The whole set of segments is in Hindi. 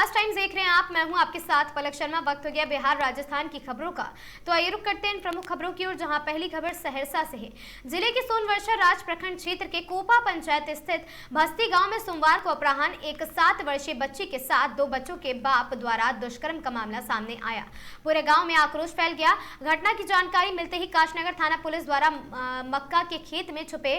विकास टाइम्स देख रहे हैं आप। मैं हूं आपके साथ पलक शर्मा। वक्त हो गया बिहार राजस्थान की खबरों का। तो आइए रुक करते हैं इन प्रमुख खबरों की ओर, जहां पहली खबर सहरसा से है। जिले के सोनवर्षा राज प्रखंड क्षेत्र के कोपा पंचायत स्थित भस्ती गांव में सोमवार को अपराह्न एक 7 वर्षीय बच्ची के साथ 2 बच्चों के बाप द्वारा दुष्कर्म का मामला सामने आया। पूरे गाँव में आक्रोश फैल गया। घटना की जानकारी मिलते ही काशनगर थाना पुलिस द्वारा मक्का के खेत में छुपे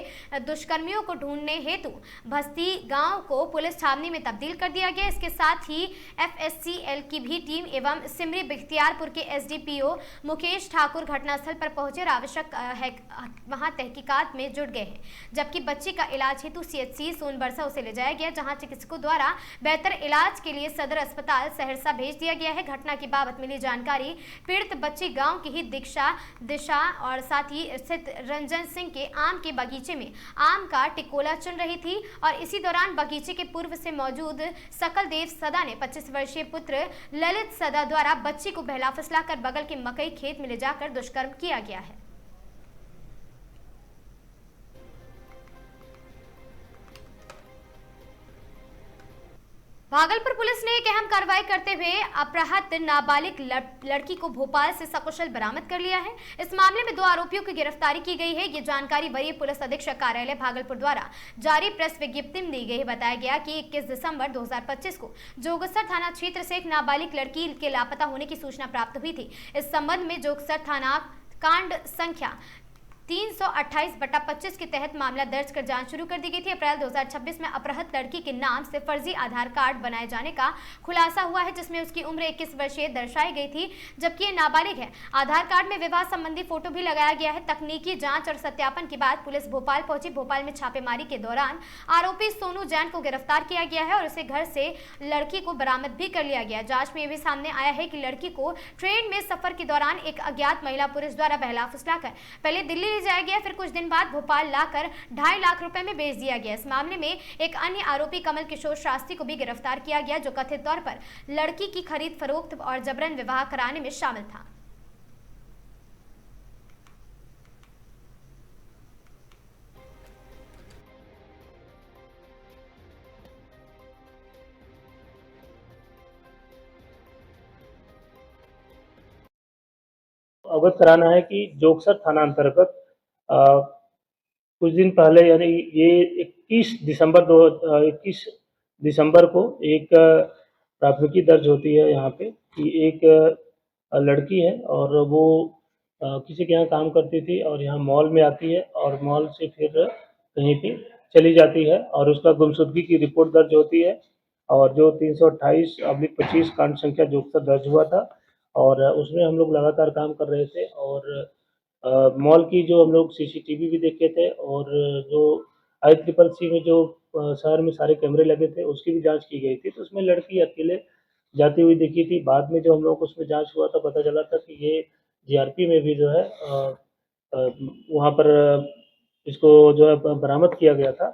दुष्कर्मियों को ढूंढने हेतु भस्ती गांव को पुलिस छावनी में तब्दील कर दिया गया। इसके साथ ही एफएससीएल की भी टीम एवं सिमरी बख्तियारपुर के एसडीपीओ मुकेश ठाकुर घटनास्थल पर पहुंचे और आवश्यक वहां तहकीकात में जुट गए हैं। जबकि बच्ची का इलाज हेतु सीएचसी सोनबरसा उसे ले जाया गया, जहां चिकित्सकों द्वारा बेहतर इलाज के लिए सदर अस्पताल सहरसा भेज दिया गया है। घटना की बाबत मिली जानकारी, पीड़ित बच्ची गाँव की ही दिशा और साथ ही स्थित रंजन सिंह के आम के बगीचे में आम का टिकोला चुन रही थी और इसी दौरान बगीचे के पूर्व से मौजूद सकल देव सदा ने 25 वर्षीय पुत्र ललित सदा द्वारा बच्ची को बहला फुसलाकर बगल के मकई खेत में ले जाकर दुष्कर्म किया गया है। भागलपुर पुलिस ने एक अहम कार्रवाई करते हुए अपहृत नाबालिग लड़की को भोपाल से सकुशल बरामद कर लिया है। इस मामले में 2 आरोपियों की गिरफ्तारी की गई है। ये जानकारी वरीय पुलिस अधीक्षक कार्यालय भागलपुर द्वारा जारी प्रेस विज्ञप्ति में दी गई है। बताया गया कि 21 दिसंबर 2025 को जोगसर थाना क्षेत्र से एक नाबालिग लड़की के लापता होने की सूचना प्राप्त हुई थी। इस संबंध में जोगसर थाना कांड संख्या 328/25 के तहत मामला दर्ज कर जांच शुरू कर दी गई थी। अप्रैल 2026 में अपहृत लड़की के नाम से फर्जी आधार कार्ड बनाए जाने का खुलासा हुआ है, जिसमें उसकी उम्र 21 वर्षीय दर्शाई गई थी, जबकि ये नाबालिग है। आधार कार्ड में विवाह संबंधी फोटो भी लगाया गया है। तकनीकी जांच और सत्यापन के बाद पुलिस भोपाल पहुंची। भोपाल में छापेमारी के दौरान आरोपी सोनू जैन को गिरफ्तार किया गया है और उसे घर से लड़की को बरामद भी कर लिया गया। जांच में यह भी सामने आया है कि लड़की को ट्रेन में सफर के दौरान एक अज्ञात महिला पुरुष द्वारा बहला फुसलाकर पहले दिल्ली जाया गया, फिर कुछ दिन बाद भोपाल लाकर 2.5 लाख रुपए में बेच दिया गया। इस मामले में एक अन्य आरोपी कमल किशोर शास्त्री को भी गिरफ्तार किया गया, जो कथित तौर पर लड़की की खरीद फरोख्त और जबरन विवाह कराने में शामिल था। अवगत कराना है कि जोगसर थाना अंतर्गत कुछ दिन पहले यानी ये 21 दिसंबर को एक प्राथमिकी दर्ज होती है यहाँ पे कि एक लड़की है और वो किसी के यहाँ काम करती थी और यहाँ मॉल में आती है और मॉल से फिर कहीं पे चली जाती है और उसका गुमशुदगी की रिपोर्ट दर्ज होती है और जो 328/25 कांड संख्या जोगसर दर्ज हुआ था और उसमें हम लोग लगातार काम कर रहे थे और मॉल की जो हम लोग सीसीटीवी भी देखे थे और जो ICCC में जो शहर में सारे कैमरे लगे थे उसकी भी जांच की गई थी, तो उसमें लड़की अकेले जाती हुई दिखी थी। बाद में जो हम लोग उसमें जांच हुआ था पता चला था कि ये जीआरपी में भी जो है वहाँ पर इसको जो है बरामद किया गया था,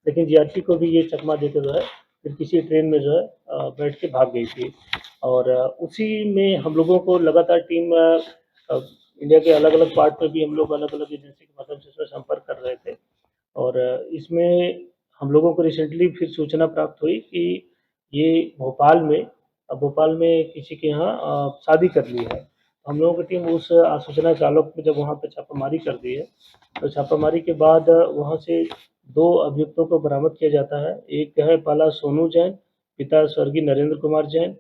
लेकिन जीआरपी को भी ये चकमा देकर जो है फिर किसी ट्रेन में जो है बैठ के भाग गई थी और उसी में हम लोगों को लगातार टीम इंडिया के अलग-अलग पार्ट में भी हम लोग अलग-अलग एजेंसी के माध्यम से इसमें संपर्क कर रहे थे और इसमें हम लोगों को रिसेंटली फिर सूचना प्राप्त हुई कि ये भोपाल में किसी के यहाँ शादी कर ली है। हम लोगों की टीम उस सूचना के आलोक में जब वहाँ पे छापामारी कर दी है, तो छापामारी के बाद वहाँ से 2 अभियुक्तों को बरामद किया जाता है। एक है पहला सोनू जैन, पिता स्वर्गीय नरेंद्र कुमार जैन,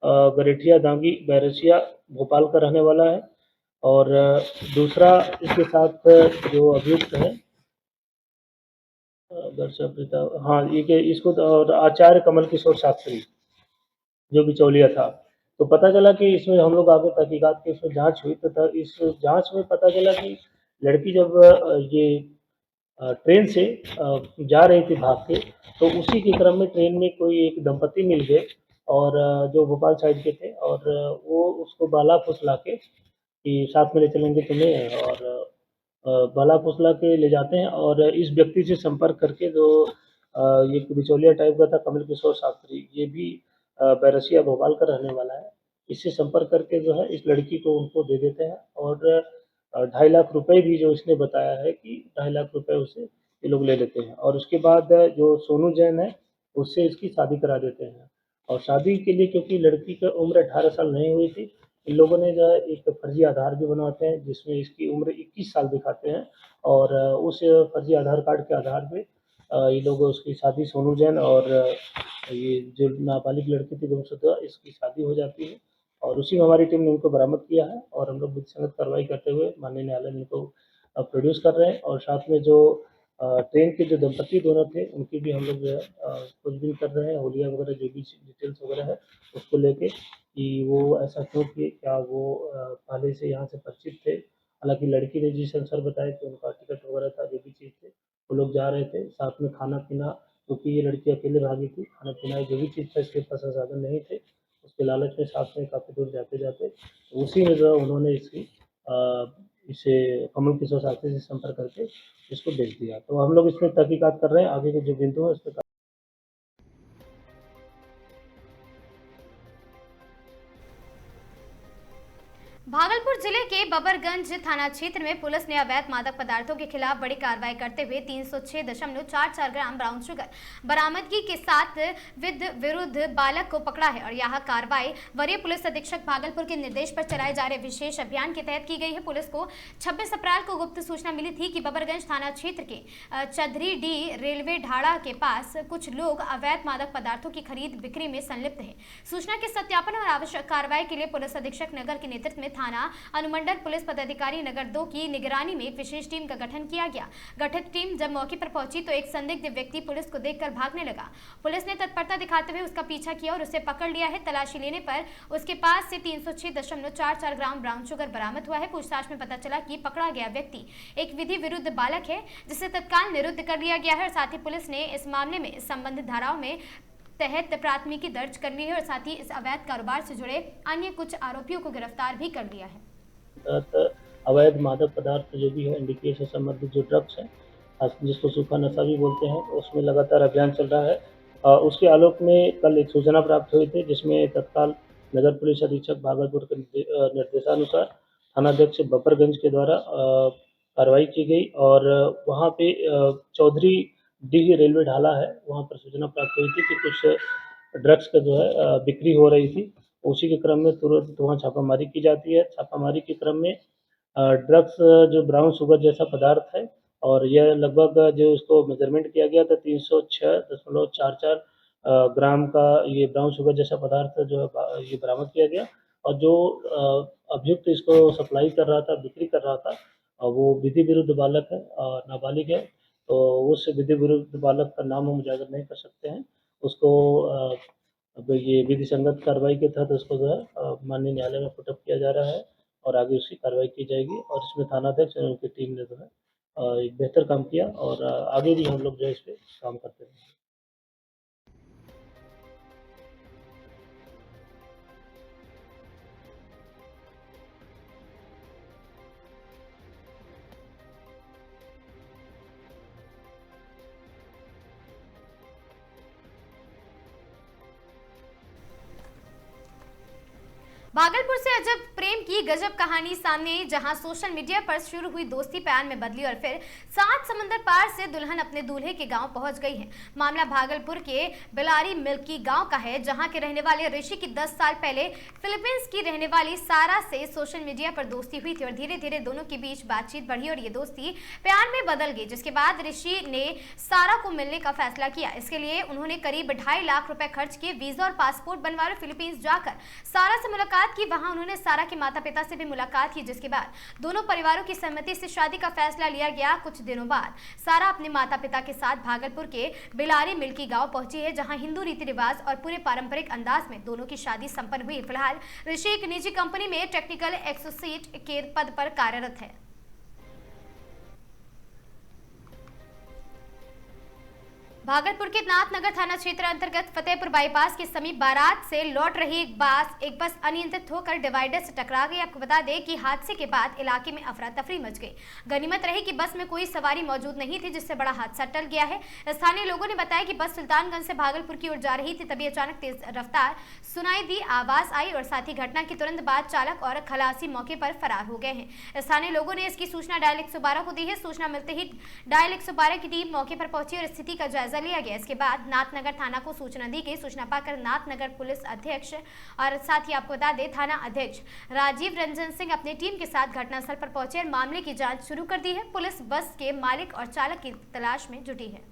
गरेठिया दांगी बैरसिया भोपाल का रहने वाला है और दूसरा इसके साथ जो अभियुक्त है पिता हाँ ये इसको और आचार्य कमल किशोर शास्त्री जो बिचौलिया था। तो पता चला कि इसमें हम लोग आगे तहकीकात की इसमें जांच हुई तो इस जांच में पता चला कि लड़की जब ये ट्रेन से जा रही थी भाग के, तो उसी के क्रम में ट्रेन में कोई एक दंपति मिल गए और जो भोपाल साइड के थे और वो उसको बहला फुसला के कि साथ में ले चलेंगे तुम्हें और बहला फुसला के ले जाते हैं और इस व्यक्ति से संपर्क करके जो ये बिचौलिया टाइप का था कमल किशोर शास्त्री, ये भी बैरसिया भोपाल का रहने वाला है। इससे संपर्क करके जो है इस लड़की को उनको दे देते हैं और 2.5 लाख रुपए भी जो इसने बताया है कि 2.5 लाख रुपए उससे ये लोग ले लेते हैं और उसके बाद जो सोनू जैन है उससे इसकी शादी करा देते हैं और शादी के लिए क्योंकि लड़की की उम्र 18 साल नहीं हुई थी, इन लोगों ने जो है एक फर्जी आधार भी बनवाते हैं जिसमें इसकी उम्र 21 साल दिखाते हैं और उस फर्जी आधार कार्ड के आधार पे ये लोग उसकी शादी सोनू जैन और ये जो नाबालिग लड़की थी गुमशुदा, इसकी शादी हो जाती है और उसी में हमारी टीम ने इनको बरामद किया है और हम लोग विधिसंगत कार्रवाई करते हुए माननीय न्यायालय में इनको प्रोड्यूस कर रहे हैं और साथ में जो ट्रेन के जो दंपति दोनों थे उनकी भी हम लोग जो है खोजबीन कर रहे हैं, हुलिया वगैरह जो भी डिटेल्स वगैरह है उसको लेके कि वो ऐसा क्यों किए, क्या वो पहले से यहाँ से परिचित थे। हालाँकि लड़की ने जिस अनुसार बताया कि उनका टिकट वगैरह था, जो भी चीज़ थे, वो लोग जा रहे थे, साथ में खाना-पीना क्योंकि ये लड़की अकेले भागी थी, खाना-पीना जो भी चीज़ था इसके पास संसाधन नहीं थे, उसके लालच में साथ में काफ़ी दूर जाते-जाते उसी में जो है उन्होंने इसे कमल किशोर साथी से संपर्क करके इसको बेच दिया। तो हम लोग इसमें तहकीकात कर रहे हैं, आगे के जो बिंदु है उसपे भागलपुर जिले के बबरगंज थाना क्षेत्र में पुलिस ने अवैध मादक पदार्थों के खिलाफ बड़ी कार्रवाई करते हुए 306.44 ग्राम ब्राउन शुगर बरामदगी के साथ विरुद्ध बालक को पकड़ा है और यह कार्रवाई वरीय पुलिस अधीक्षक भागलपुर के निर्देश पर चलाए जा रहे विशेष अभियान के तहत की गई है। पुलिस को 26 अप्रैल को गुप्त सूचना मिली थी कि बबरगंज थाना क्षेत्र के चधरी डी रेलवे ढाड़ा के पास कुछ लोग अवैध मादक पदार्थों की खरीद बिक्री में संलिप्त है। सूचना के सत्यापन और आवश्यक कार्रवाई के लिए पुलिस अधीक्षक नगर के नेतृत्व में थाना अनुमंडल पुलिस पदाधिकारी नगर 2 की निगरानी में एक विशेष टीम का गठन किया गया। गठित टीम जब मौके पर पहुंची तो एक संदिग्ध व्यक्ति पुलिस को देखकर भागने लगा। पुलिस ने तत्परता दिखाते हुए उसका पीछा किया और उसे पकड़ लिया है। तलाशी लेने पर उसके पास से 306.44 ग्राम ब्राउन शुगर बरामद हुआ है। पूछताछ में पता चला कि पकड़ा गया व्यक्ति एक विधि विरुद्ध बालक है जिसे तत्काल निरुद्ध कर लिया गया है और साथ ही पुलिस ने इस मामले में संबंधित धाराओं में तहत प्राथमिकी दर्ज कर ली है और साथ ही इस अवैध कारोबार से जुड़े अन्य कुछ आरोपियों को गिरफ्तार भी कर लिया है। अवैध मादक पदार्थ जो भी है एनडीपीएस से संबंधित जो ड्रग्स है जिसको सूखा नशा भी बोलते हैं उसमें लगातार अभियान चल रहा है। उसके आलोक में कल एक सूचना प्राप्त हुई थी जिसमें तत्काल नगर पुलिस अधीक्षक भागलपुर के निर्देशानुसार थानाध्यक्ष बबरगंज के द्वारा कार्रवाई की गई और वहाँ पे चौधरी डी रेलवे ढाला है, वहाँ पर सूचना प्राप्त हुई थी कि कुछ ड्रग्स का जो है बिक्री हो रही थी। उसी के क्रम में तुरंत वहाँ छापामारी की जाती है। छापामारी के क्रम में ड्रग्स जो ब्राउन शुगर जैसा पदार्थ है और यह लगभग जो इसको मेजरमेंट किया गया था 306.44 ग्राम का ये ब्राउन शुगर जैसा पदार्थ जो है ये बरामद किया गया और जो अभियुक्त इसको सप्लाई कर रहा था, बिक्री कर रहा था वो विधि विरुद्ध बालक है और नाबालिग है। तो उस विधि विरुद्ध बालक का नाम हम उजागर नहीं कर सकते हैं। उसको अब ये विधि संगत कार्रवाई के तहत उसको जो है माननीय न्यायालय में पुट अप किया जा रहा है और आगे उसकी कार्रवाई की जाएगी और इसमें थानाध्यक्ष और उनकी टीम ने जो है एक बेहतर काम किया और आगे भी हम लोग जो है इस पे काम करते रहेंगे। भागलपुर से अजब प्रेम की गजब कहानी सामने आई, जहां सोशल मीडिया पर शुरू हुई दोस्ती प्यार में बदली और फिर 7 समंदर पार से दुल्हन अपने दूल्हे के गांव पहुंच गई है। मामला भागलपुर के बिलारी मिल्की गांव का है, जहां के रहने वाले ऋषि की 10 साल पहले फिलीपींस की रहने वाली सारा से सोशल मीडिया पर दोस्ती हुई थी और धीरे धीरे दोनों के बीच बातचीत बढ़ी और ये दोस्ती प्यार में बदल गई, जिसके बाद ऋषि ने सारा को मिलने का फैसला किया। इसके लिए उन्होंने करीब 2.5 लाख रुपए खर्च किए। वीजा और पासपोर्ट बनवा फिलीपींस जाकर सारा से मुलाकात की। वहां उन्होंने सारा के माता पिता से भी मुलाकात की, जिसके बाद दोनों परिवारों की सहमति से शादी का फैसला लिया गया। कुछ दिनों बाद सारा अपने माता पिता के साथ भागलपुर के बिलारी मिल्की गांव पहुंची है, जहां हिंदू रीति रिवाज और पूरे पारंपरिक अंदाज में दोनों की शादी संपन्न हुई। फिलहाल ऋषि एक निजी कंपनी में टेक्निकल एसोसिएट के पद पर कार्यरत है। भागलपुर के नाथनगर थाना क्षेत्र अंतर्गत फतेहपुर बाईपास के समीप बारात से लौट रही एक बस अनियंत्रित होकर डिवाइडर से टकरा गई। आपको बता दें कि हादसे के बाद इलाके में अफरा तफरी मच गई। गनीमत रही कि बस में कोई सवारी मौजूद नहीं थी, जिससे बड़ा हादसा टल गया है। स्थानीय लोगों ने बताया कि बस सुल्तानगंज से भागलपुर की ओर जा रही थी, तभी अचानक तेज रफ्तार सुनाई दी, आवाज आई और साथ ही घटना के तुरंत बाद चालक और खलासी मौके पर फरार हो गए हैं। स्थानीय लोगों ने इसकी सूचना डायल 112 को दी है। सूचना मिलते ही डायल 112 की टीम मौके पर पहुंची और स्थिति का जायजा जायजा लिया गया। इसके बाद नाथनगर थाना को सूचना दी गई। सूचना पाकर नाथनगर पुलिस अध्यक्ष और साथ ही आपको बता दें थाना अध्यक्ष राजीव रंजन सिंह अपनी टीम के साथ घटनास्थल पर पहुंचे और मामले की जांच शुरू कर दी है। पुलिस बस के मालिक और चालक की तलाश में जुटी है।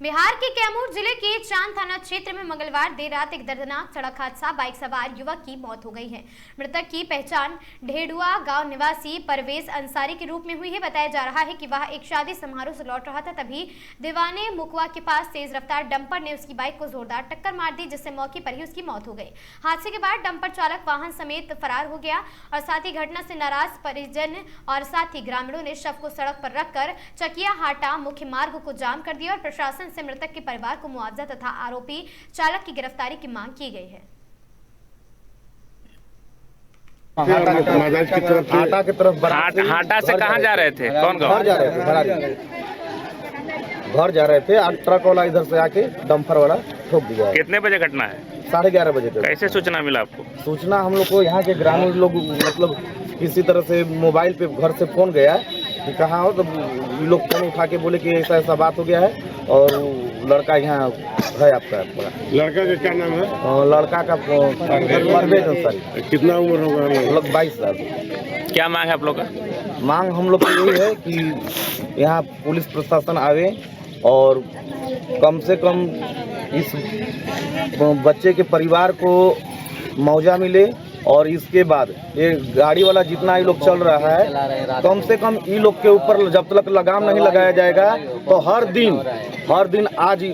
बिहार के कैमूर जिले के चांद थाना क्षेत्र में मंगलवार देर रात एक दर्दनाक सड़क हादसा, बाइक सवार युवक की मौत हो गई है। मृतक की पहचान ढेडुआ गांव निवासी परवेज अंसारी के रूप में हुई है। बताया जा रहा है कि वह एक शादी समारोह से लौट रहा था, तभी दीवाने मुकवा के पास तेज रफ्तार डंपर ने उसकी बाइक को जोरदार टक्कर मार दी, जिससे मौके पर ही उसकी मौत हो गई। हादसे के बाद डंपर चालक वाहन समेत फरार हो गया और साथ ही घटना से नाराज परिजन और साथ ही ग्रामीणों ने शव को सड़क पर रखकर चकिया हाटा मुख्य मार्ग को जाम कर दिया और प्रशासन से मृतक के परिवार को मुआवजा तथा आरोपी चालक की गिरफ्तारी की मांग की गई है। हाटा से कहाँ जा रहे थे? कौन घर जा रहे थे, घर जा रहे थे। ट्रक वाला इधर से आके डंपर वाला ठोक दिया। कितने बजे घटना है? 11:30 बजे तक। कैसे सूचना मिला आपको? सूचना हम लोग को यहाँ के ग्रामीण लोग मतलब किसी तरह से मोबाइल पे घर से फोन गया कि कहाँ हो, तो ये लोग फोन उठा के बोले कि ऐसा ऐसा बात हो गया है और लड़का यहाँ है आपका। लड़का का क्या नाम है? लड़का का परवेज अंसारी। कितना उम्र होगा? लगभग 22 साल। क्या मांग है आप लोग का? मांग हम लोग की यही है कि यहाँ पुलिस प्रशासन आवे और कम से कम इस बच्चे के परिवार को मुआवजा मिले और इसके बाद ये गाड़ी वाला जितना ये लोग चल रहा है, कम से कम ये लोग के ऊपर जब तक लगाम नहीं लगाया जाएगा तो हर दिन आज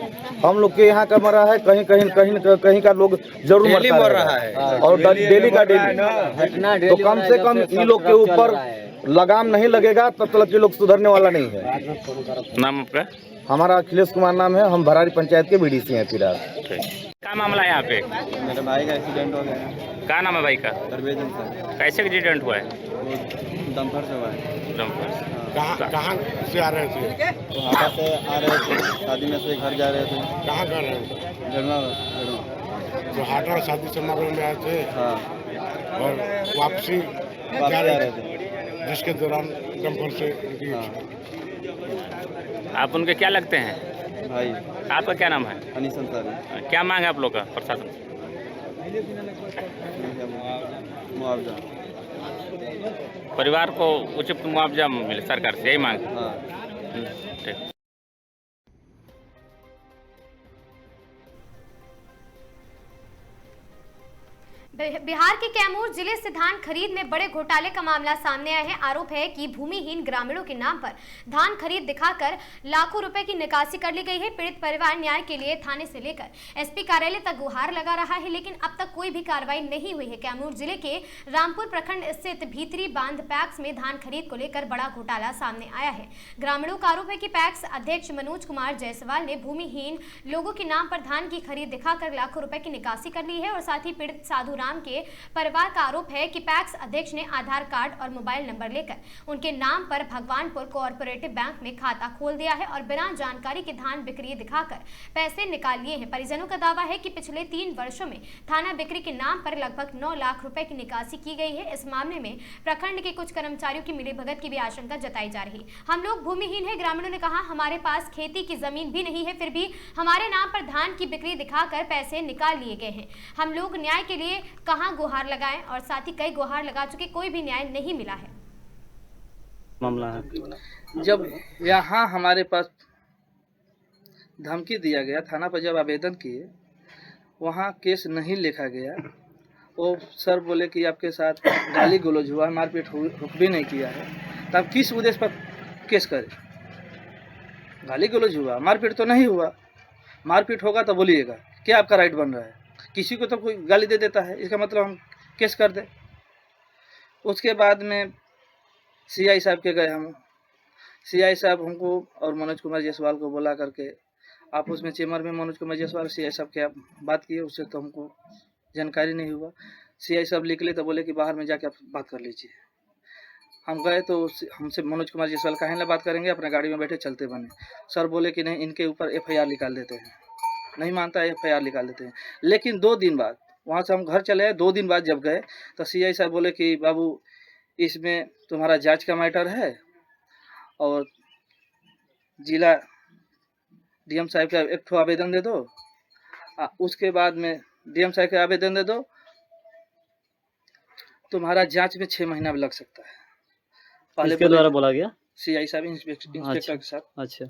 हम लोग के यहाँ का मरा है, कहीं का लोग जरूर मर रहा है और डेली का डेली। तो कम से कम ये लोग के ऊपर लगाम नहीं लगेगा तब तक ये लोग सुधरने वाला नहीं है। नाम आपका? हमारा अखिलेश कुमार नाम है। हम भरारी पंचायत के बीडीसी हैं फिलहाल। क्या मामला है यहाँ पे? मेरे भाई का एक्सीडेंट हो गया। क्या नाम है भाई का? परवेज अंसारी। कैसे एक्सीडेंट हुआ है? डंपर से हुआ है। डंपर से। कहाँ से आ रहे थे? तो हाटा से आ रहे थे, शादी में से घर जा रहे थे। कहाँ कर रहे थे? झड़वा। तो हाटा शादी समारोह में आए थे। हाँ, और वापसी जा रहे थे जिसके दौरान डंपर से उनकी आप उनके क्या लगते हैं? भाई। आपका क्या नाम है? अनीस अंसारी। क्या मांग है आप लोग का प्रशासन से? मुआवजा। परिवार को उचित मुआवजा मिले सरकार से, यही मांग। हाँ। ठीक। बिहार के कैमूर जिले से धान खरीद में बड़े घोटाले का मामला सामने आया है। आरोप है कि भूमिहीन ग्रामीणों के नाम पर धान खरीद दिखाकर लाखों रुपए की निकासी कर ली गई है। पीड़ित परिवार न्याय के लिए थाने से लेकर एसपी कार्यालय तक गुहार लगा रहा है, लेकिन अब तक कोई भी कार्रवाई नहीं हुई है। कैमूर जिले के रामपुर प्रखंड स्थित भीतरी बांध पैक्स में धान खरीद को लेकर बड़ा घोटाला सामने आया है। ग्रामीणों का आरोप है कि पैक्स अध्यक्ष मनोज कुमार जायसवाल ने भूमिहीन लोगों के नाम पर धान की खरीद दिखाकर लाखों रुपए की निकासी कर ली है और साथ ही पीड़ित साधु के परिवार का आरोप है कि पैक्स अध्यक्ष ने आधार कार्ड और मोबाइल नंबर लेकर उनके नाम पर भगवानपुर कोऑपरेटिव बैंक में खाता खोल दिया है और बिना जानकारी के धान बिक्री दिखाकर पैसे निकाल लिए हैं। परिजनों का दावा है कि पिछले 3 वर्षों में थाना बिक्री के नाम पर लगभग 9 लाख रुपए की निकासी की गई है। इस मामले में प्रखंड के कुछ कर्मचारियों की मिलीभगत की भी आशंका जताई जा रही। हम लोग भूमिहीन है, ग्रामीणों ने कहा। हमारे पास खेती की जमीन भी नहीं है, फिर भी हमारे नाम पर धान की बिक्री दिखाकर पैसे निकाल लिए गए हैं। हम लोग न्याय के लिए कहां गुहार लगाएं और साथ ही कई गुहार लगा चुके, कोई भी न्याय नहीं मिला है। मामला है जब यहाँ हमारे पास धमकी दिया गया, थाना पर जब आवेदन किए, वहाँ केस नहीं लिखा गया। वो सर बोले कि आपके साथ गाली गलौज हुआ, मारपीट भी नहीं किया है, तब किस उद्देश्य पर केस करें? गाली गलौज हुआ, मारपीट तो नहीं हुआ। मारपीट होगा तो बोलिएगा, क्या आपका राइट बन रहा है? किसी को तो कोई गाली दे देता है, इसका मतलब हम केस कर दें। उसके बाद में सीआई साहब के गए हम। सीआई साहब हमको और मनोज कुमार जायसवाल को बुला करके आपस में चेम्बर में मनोज कुमार जायसवाल सीआई साहब के बात किए, उससे तो हमको जानकारी नहीं हुआ। सीआई साहब निकले तो बोले कि बाहर में जाके आप बात कर लीजिए। हम गए तो हमसे मनोज कुमार जायसवाल काहे ना बात करेंगे, अपने गाड़ी में बैठे चलते बने। सर बोले कि नहीं, इनके ऊपर FIR निकाल देते हैं। नहीं मानता है FIR निकाल देते हैं। लेकिन 2 दिन बाद वहाँ से हम घर चले आए, 2 दिन बाद जब गए तो CI साहब बोले कि बाबू इसमें तुम्हारा जांच का मैटर है और जिला DM साहब का एक ठो आवेदन दे दो, उसके बाद में DM साहब का आवेदन दे दो, तुम्हारा जांच में 6 महीना भी लग सकता है। पहले किसके द्वारा बोला गया? CI साहब इंस्पेक्टर के साथ। अच्छा।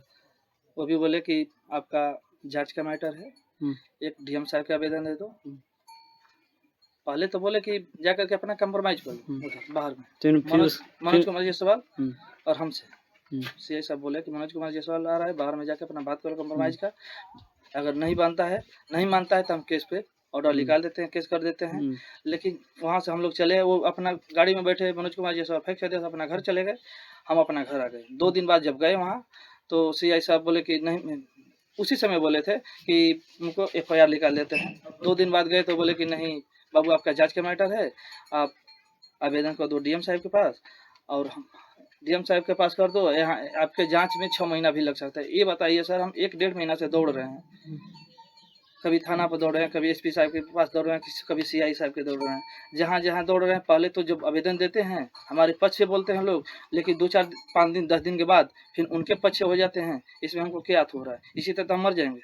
वो भी बोले कि आपका जांच का मैटर है, एक DM साहब का आवेदन दे दो। पहले तो बोले कि जाकर के अपना कंप्रोमाइज कर लो उधर बाहर में, मनोज कुमार जायसवाल और हमसे। CI साहब बोले कि मनोज कुमार जायसवाल आ रहा है, बाहर में जाकर अपना बात करो कंप्रोमाइज का, अगर नहीं मानता है तो हम केस पे ऑर्डर निकाल देते हैं, केस कर देते हैं। लेकिन वहाँ से हम लोग चले, वो अपना गाड़ी में बैठे, मनोज कुमार जायसवाल फैक्स देते अपना घर चले गए, हम अपना घर आ गए। 2 दिन बाद जब गए वहाँ तो CI साहब बोले कि नहीं, उसी समय बोले थे कि उनको FIR निकाल देते हैं। 2 दिन बाद गए तो बोले कि नहीं बाबू आपका जांच का मैटर है, आप आवेदन कर दो DM साहब के पास और DM साहब के पास कर दो, यहाँ आपके जांच में 6 महीना भी लग सकता है। ये बताइए सर, हम 1-1.5 महीना से दौड़ रहे हैं, कभी थाना पर दौड़ रहे हैं, कभी SP साहब के पास दौड़ रहे हैं, कभी CI साहब के दौड़ रहे हैं, जहाँ जहाँ दौड़ रहे हैं। पहले तो जब आवेदन देते हैं हमारे पक्ष से बोलते हैं लोग, लेकिन 2-4 5 दिन 10 दिन के बाद फिर उनके पक्ष से हो जाते हैं। इसमें हमको क्या हो रहा है? इसी तरह तो हम मर जाएंगे।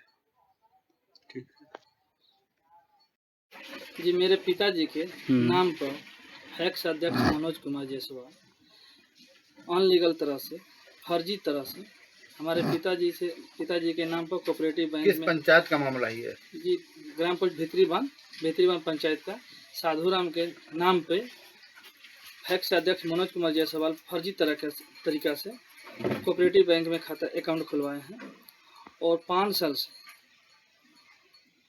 ठीक जी, मेरे पिताजी के नाम पर एक्स अध्यक्ष मनोज कुमार जायसवाल अनलीगल तरह से, फर्जी तरह से हमारे पिताजी के नाम पर कोऑपरेटिव बैंक किस में, पंचायत का मामला ही है जी, ग्राम पोस्ट भित्रीबान पंचायत का साधुराम के नाम पे एक्स अध्यक्ष मनोज कुमार जायसवाल फर्जी तरीका से कोऑपरेटिव बैंक में खाता अकाउंट खुलवाए हैं और 5 साल से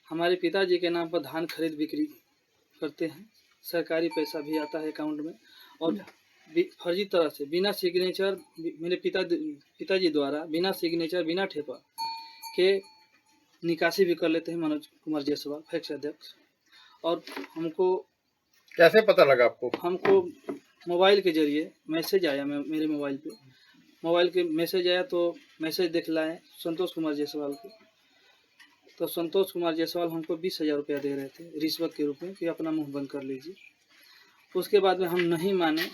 हमारे पिताजी के नाम पर धान खरीद बिक्री करते हैं। सरकारी पैसा भी आता है अकाउंट में और फर्जी तरह से बिना सिग्नेचर, मेरे पिताजी द्वारा बिना सिग्नेचर, बिना ठेपा के निकासी भी कर लेते हैं मनोज कुमार जायसवाल फैक्स अध्यक्ष। और हमको कैसे पता लगा आपको? हमको मोबाइल के जरिए मैसेज आया, मेरे मोबाइल के मैसेज आया तो मैसेज दिखलाए संतोष कुमार जायसवाल को। तो संतोष कुमार जायसवाल हमको 20,000 रुपया दे रहे थे रिश्वत के रूप में कि अपना मुंह बंद कर लीजिए। उसके बाद में हम नहीं माने,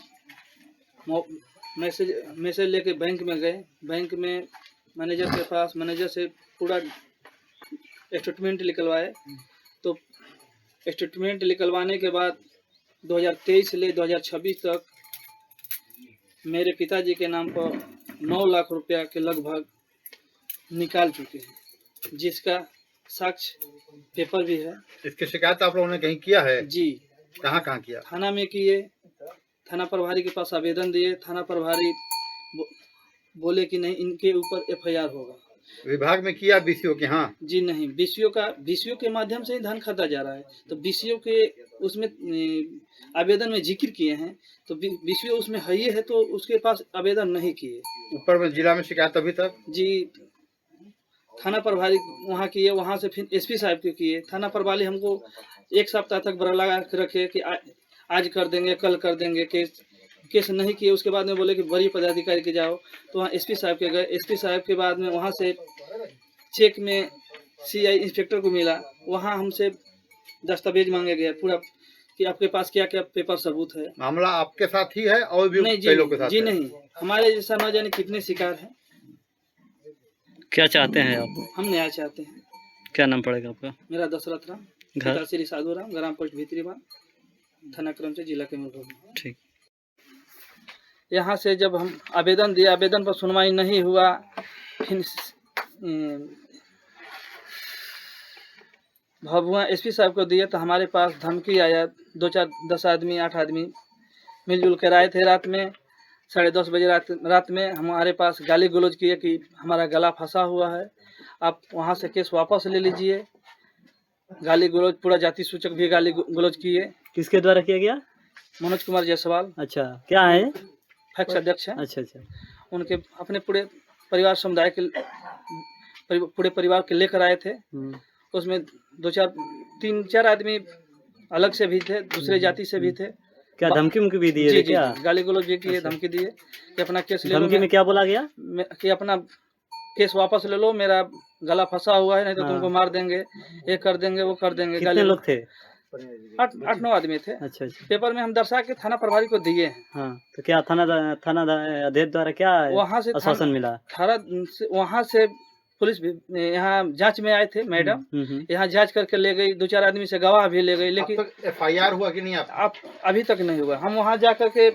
मैसेज लेके बैंक में गए। बैंक में मैनेजर के पास, मैनेजर से पूरा स्टेटमेंट निकलवाए। तो स्टेटमेंट निकलवाने के बाद 2023 से ले 2026 तक मेरे पिताजी के नाम पर 9 लाख रुपया के लगभग निकाल चुके हैं, जिसका साक्ष्य पेपर भी है। इसकी शिकायत आप लोगों ने कहीं किया है? जी। कहाँ किया? थाना में किए, थाना प्रभारी के पास आवेदन दिए। थाना प्रभारी बोले कि नहीं, इनके ऊपर FIR होगा। विभाग में किया BCO के? हाँ जी नहीं, BCO के माध्यम से ही धन खाता जा रहा है। तो BCO के उसमें आवेदन में जिक्र किए हैं, तो BCO उसमें है ही है, तो उसके पास आवेदन नहीं किए। ऊपर में जिला में शिकायत अभी तक? जी, थाना प्रभारी वहाँ किए, वहाँ से फिर SP साहब के किए। थाना प्रभारी हमको 1 सप्ताह तक बड़ा लगा के रखे कि आज कर देंगे, कल कर देंगे, केस नहीं किए। उसके बाद में बोले कि बड़ी पदाधिकारी के जाओ, तो वहाँ SP साहब के गए। SP साहब के बाद में वहाँ से चेक में CI इंस्पेक्टर को मिला, वहाँ हमसे दस्तावेज मांगे गए पूरा कि आपके पास क्या क्या पेपर सबूत है। मामला आपके साथ ही है और भी कई लोगों के साथ? जी नहीं, हमारे जैसा न जाने कितने शिकार हैं। क्या चाहते हैं आप? हम न्याय चाहते हैं। क्या नाम पड़ेगा आपका? मेरा दशरथ राम, घर श्री साधुराम, ग्राम पोस्ट भित्रीबान, थाना क्रम से जिला के मुरगुल। ठीक। यहाँ से जब हम आवेदन दिए, आवेदन पर सुनवाई नहीं हुआ, फिर भभुआ SP साहब को दिए तो हमारे पास धमकी आया। 10 आदमी 8 आदमी मिलजुल कर आए थे। रात में 10:30 बजे रात में हमारे पास गाली गलौज किए कि हमारा गला फंसा हुआ है, आप वहाँ से केस वापस ले लीजिए। गाली गलौज, पूरा जाति सूचक भी गाली गलौज किए। किसके द्वारा किया गया? मनोज कुमार जायसवाल। अच्छा, क्या है? फैक्स अध्यक्ष है। अच्छा। उनके अपने पूरे परिवार समुदाय के पूरे परिवार के लेकर आए थे। उसमें 3-4 आदमी अलग से भी थे, दूसरे जाति से भी थे। क्या धमकी भी दिए? क्या गाली गलौज भी किए, धमकी दिए कि अपना केस ले लो। धमकी में क्या बोला गया? कि अपना केस वापस ले लो, मेरा गला फंसा हुआ है, नहीं तो तुमको मार देंगे, ये कर देंगे, वो कर देंगे। कितने लोग थे? 8-9 आदमी थे। अच्छा। पेपर में हम दर्शा के थाना प्रभारी को दिए हैं। हाँ, तो क्या थाना अध्यक्ष द्वारा क्या वहाँ से आश्वासन मिला? वहाँ से पुलिस भी यहाँ जांच में आए थे मैडम, यहाँ जांच करके ले गई, 2-4 आदमी से गवाह भी ले गई, लेकिन FIR हुआ कि नहीं? आप अभी तक नहीं हुआ। हम वहाँ जा करके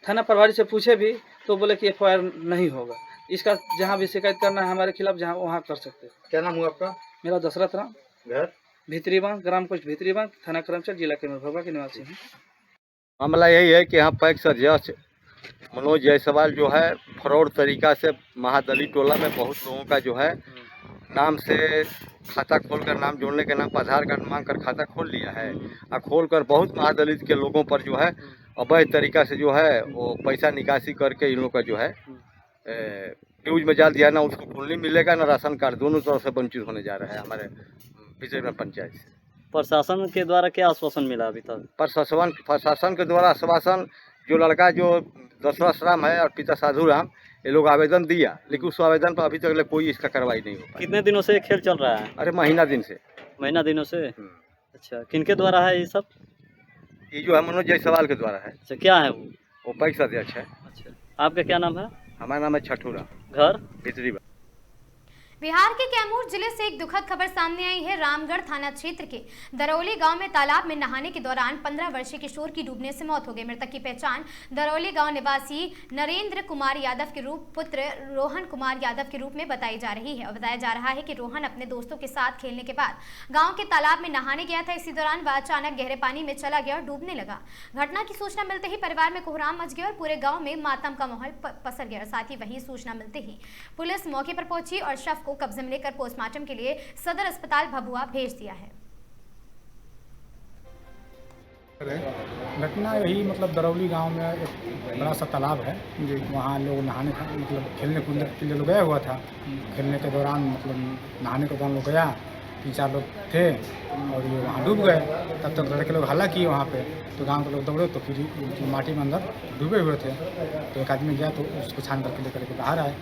थाना प्रभारी से पूछे भी तो बोले कि FIR नहीं होगा। इसका जहाँ भी शिकायत करना है हमारे खिलाफ, जहाँ वहाँ कर सकते हैं। क्या नाम हुआ आपका? मेरा दशरथ राम, घर भीतरी बांग, ग्राम पोस्ट भीतरी बांग, थाना करमचट, जिला कैमूर भगवा के निवासी हैं। मामला यही है कि यहाँ पैक्स अध्यक्ष मनोज जायसवाल जो है फ्रॉड तरीका से महादलित टोला में बहुत लोगों का जो है नाम से खाता खोलकर, नाम जोड़ने के नाम पर आधार कार्ड मांग कर खाता खोल लिया है और खोल कर बहुत महादलित के लोगों पर जो है अवैध तरीका से जो है वो पैसा निकासी करके इन लोगों का जो है फ्यूज में डाल दिया। ना उसको खुलने मिलेगा ना राशन कार्ड, दोनों तरफ से वंचित होने जा रहा है हमारे पिछले में पंचायत से। प्रशासन के द्वारा क्या आश्वासन मिला अभी तक? प्रशासन के द्वारा आश्वासन, जो लड़का जो दशरथ राम है और पिता साधु राम, ये लोग आवेदन दिया, लेकिन उस आवेदन पर अभी तक कोई इसका कार्रवाई नहीं हो पाई। कितने दिनों से खेल चल रहा है? अरे महीना दिन से। महीना दिनों से? अच्छा, किनके द्वारा है ये सब? ये जो है मनोज जायसवाल के द्वारा है। अच्छा, क्या है वो पैक्स अध्यक्ष है। अच्छा, आपका क्या नाम है? हमारा नाम है छठू राम, घर भीतरी। बिहार के कैमूर जिले से एक दुखद खबर सामने आई है। रामगढ़ थाना क्षेत्र के दरौली गांव में तालाब में नहाने के दौरान 15 वर्षीय किशोर की डूबने से मौत हो गई। मृतक की पहचान दरौली गांव निवासी नरेंद्र कुमार यादव के पुत्र रोहन कुमार यादव के रूप में बताई जा रही है और बताया जा रहा है कि रोहन अपने दोस्तों के साथ खेलने के बाद गाँव के तालाब में नहाने गया था। इसी दौरान वह अचानक गहरे पानी में चला गया और डूबने लगा। घटना की सूचना मिलते ही परिवार में कोहराम मच गया और पूरे गाँव में मातम का माहौल पसर गया। साथ ही वही सूचना मिलते ही पुलिस मौके पर पहुंची और शव को कब्जे में लेकर पोस्टमार्टम के लिए सदर अस्पताल भभुआ भेज दिया है। घटना यही मतलब दरौली गांव में एक बड़ा सा तालाब है, वहाँ लोग नहाने मतलब खेलने कूदने के लिए लोग गया हुआ था। खेलने के दौरान मतलब नहाने के दौरान लोग गया, 3-4 लोग थे और ये वहाँ डूब गए। तब तक लड़के लोग हल्ला किए वहाँ पे, तो गांव के लोग दौड़े तो फिर माटी में अंदर डूबे हुए थे। तो एक आदमी गया तो उसको छान करके लेकर के बाहर आए।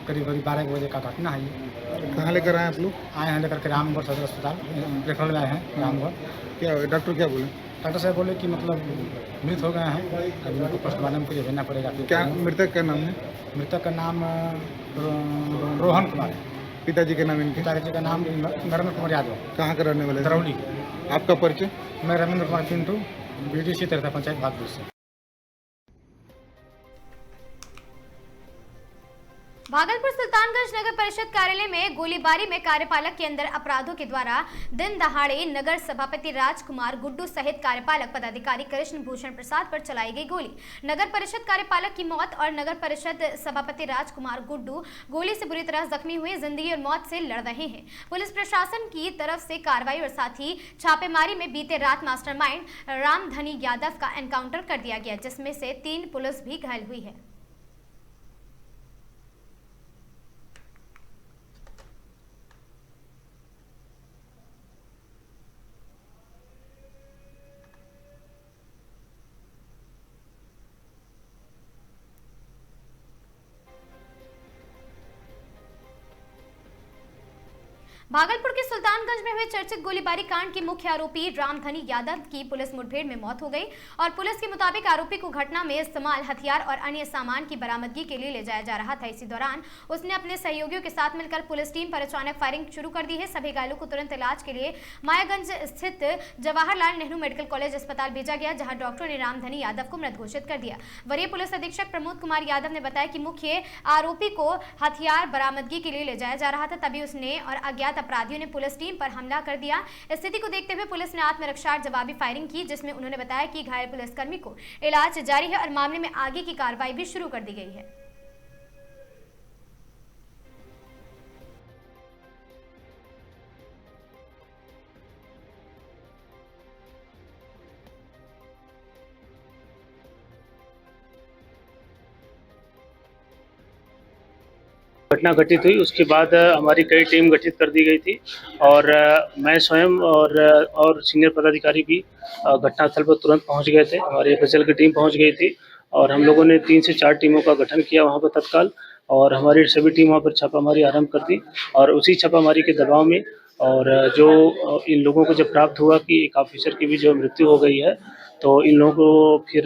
करीब 12 बजे का घटना है ये। कहाँ लेकर आए आप लोग? आए हैं लेकर के रामगढ़ सदर अस्पताल रेफरल में आए हैं रामगढ़। क्या डॉक्टर क्या बोले? डॉक्टर साहब बोले कि मतलब मृत हो गए हैं, अभी उनको पोस्टमार्टम के लिए भेजना पड़ेगा। क्या मृतक का नाम है? मृतक का नाम रोहन कुमार है। पिताजी के नाम? इनके पिताजी का नाम नरेंद्र कुमार यादव। कहाँ का रहने वाले? दरौली। आपका परिचय? मैं रविंद्र कुमार पिंटू, BDC तरह पंचायत भागपुर से। भागलपुर सुल्तानगंज नगर परिषद कार्यालय में गोलीबारी में कार्यपालक के अंदर अपराधों के द्वारा दिन दहाड़े नगर सभापति राजकुमार गुड्डू सहित कार्यपालक पदाधिकारी कृष्ण भूषण प्रसाद पर चलाई गई गोली। नगर परिषद कार्यपालक की मौत और नगर परिषद सभापति राजकुमार गुड्डू गोली से बुरी तरह जख्मी हुए जिंदगी और मौत से लड़ रहे हैं। पुलिस प्रशासन की तरफ से कार्रवाई और साथ ही छापेमारी में बीते रात मास्टरमाइंड रामधनी यादव का एनकाउंटर कर दिया गया, जिसमें से 3 पुलिस भी घायल हुई है। भागलपुर के सुल्तानगंज में हुए चर्चित गोलीबारी कांड के मुख्य आरोपी रामधनी यादव की पुलिस मुठभेड़ में मौत हो गई और पुलिस के मुताबिक आरोपी को घटना में इस्तेमाल हथियार और अन्य सामान की बरामदगी के लिए ले जाया जा रहा था। इसी दौरान उसने अपने सहयोगियों के साथ मिलकर पुलिस टीम पर अचानक फायरिंग शुरू कर दी है। सभी घायलों को तुरंत इलाज के लिए मायागंज स्थित जवाहरलाल नेहरू मेडिकल कॉलेज अस्पताल भेजा गया, जहाँ डॉक्टरों ने रामधनी यादव को मृत घोषित कर दिया। वरीय पुलिस अधीक्षक प्रमोद कुमार यादव ने बताया कि मुख्य आरोपी को हथियार बरामदगी के लिए ले जाया जा रहा था, तभी उसने और अज्ञात अपराधियों ने पुलिस टीम पर हमला कर दिया। स्थिति को देखते हुए पुलिस ने आत्मरक्षा जवाबी फायरिंग की, जिसमें उन्होंने बताया कि घायल पुलिसकर्मी को इलाज जारी है और मामले में आगे की कार्रवाई भी शुरू कर दी गई है। घटना घटित हुई उसके बाद हमारी कई टीम गठित कर दी गई थी और मैं स्वयं और सीनियर पदाधिकारी भी घटनास्थल पर तुरंत पहुंच गए थे। हमारी FSL की टीम पहुंच गई थी और हम लोगों ने 3 से 4 टीमों का गठन किया वहां पर तत्काल, और हमारी सभी टीम वहाँ पर छापामारी आरंभ कर दी और उसी छापामारी के दबाव में और जो इन लोगों को जब प्राप्त हुआ कि एक ऑफिसर की भी जो मृत्यु हो गई है, तो इन लोगों को फिर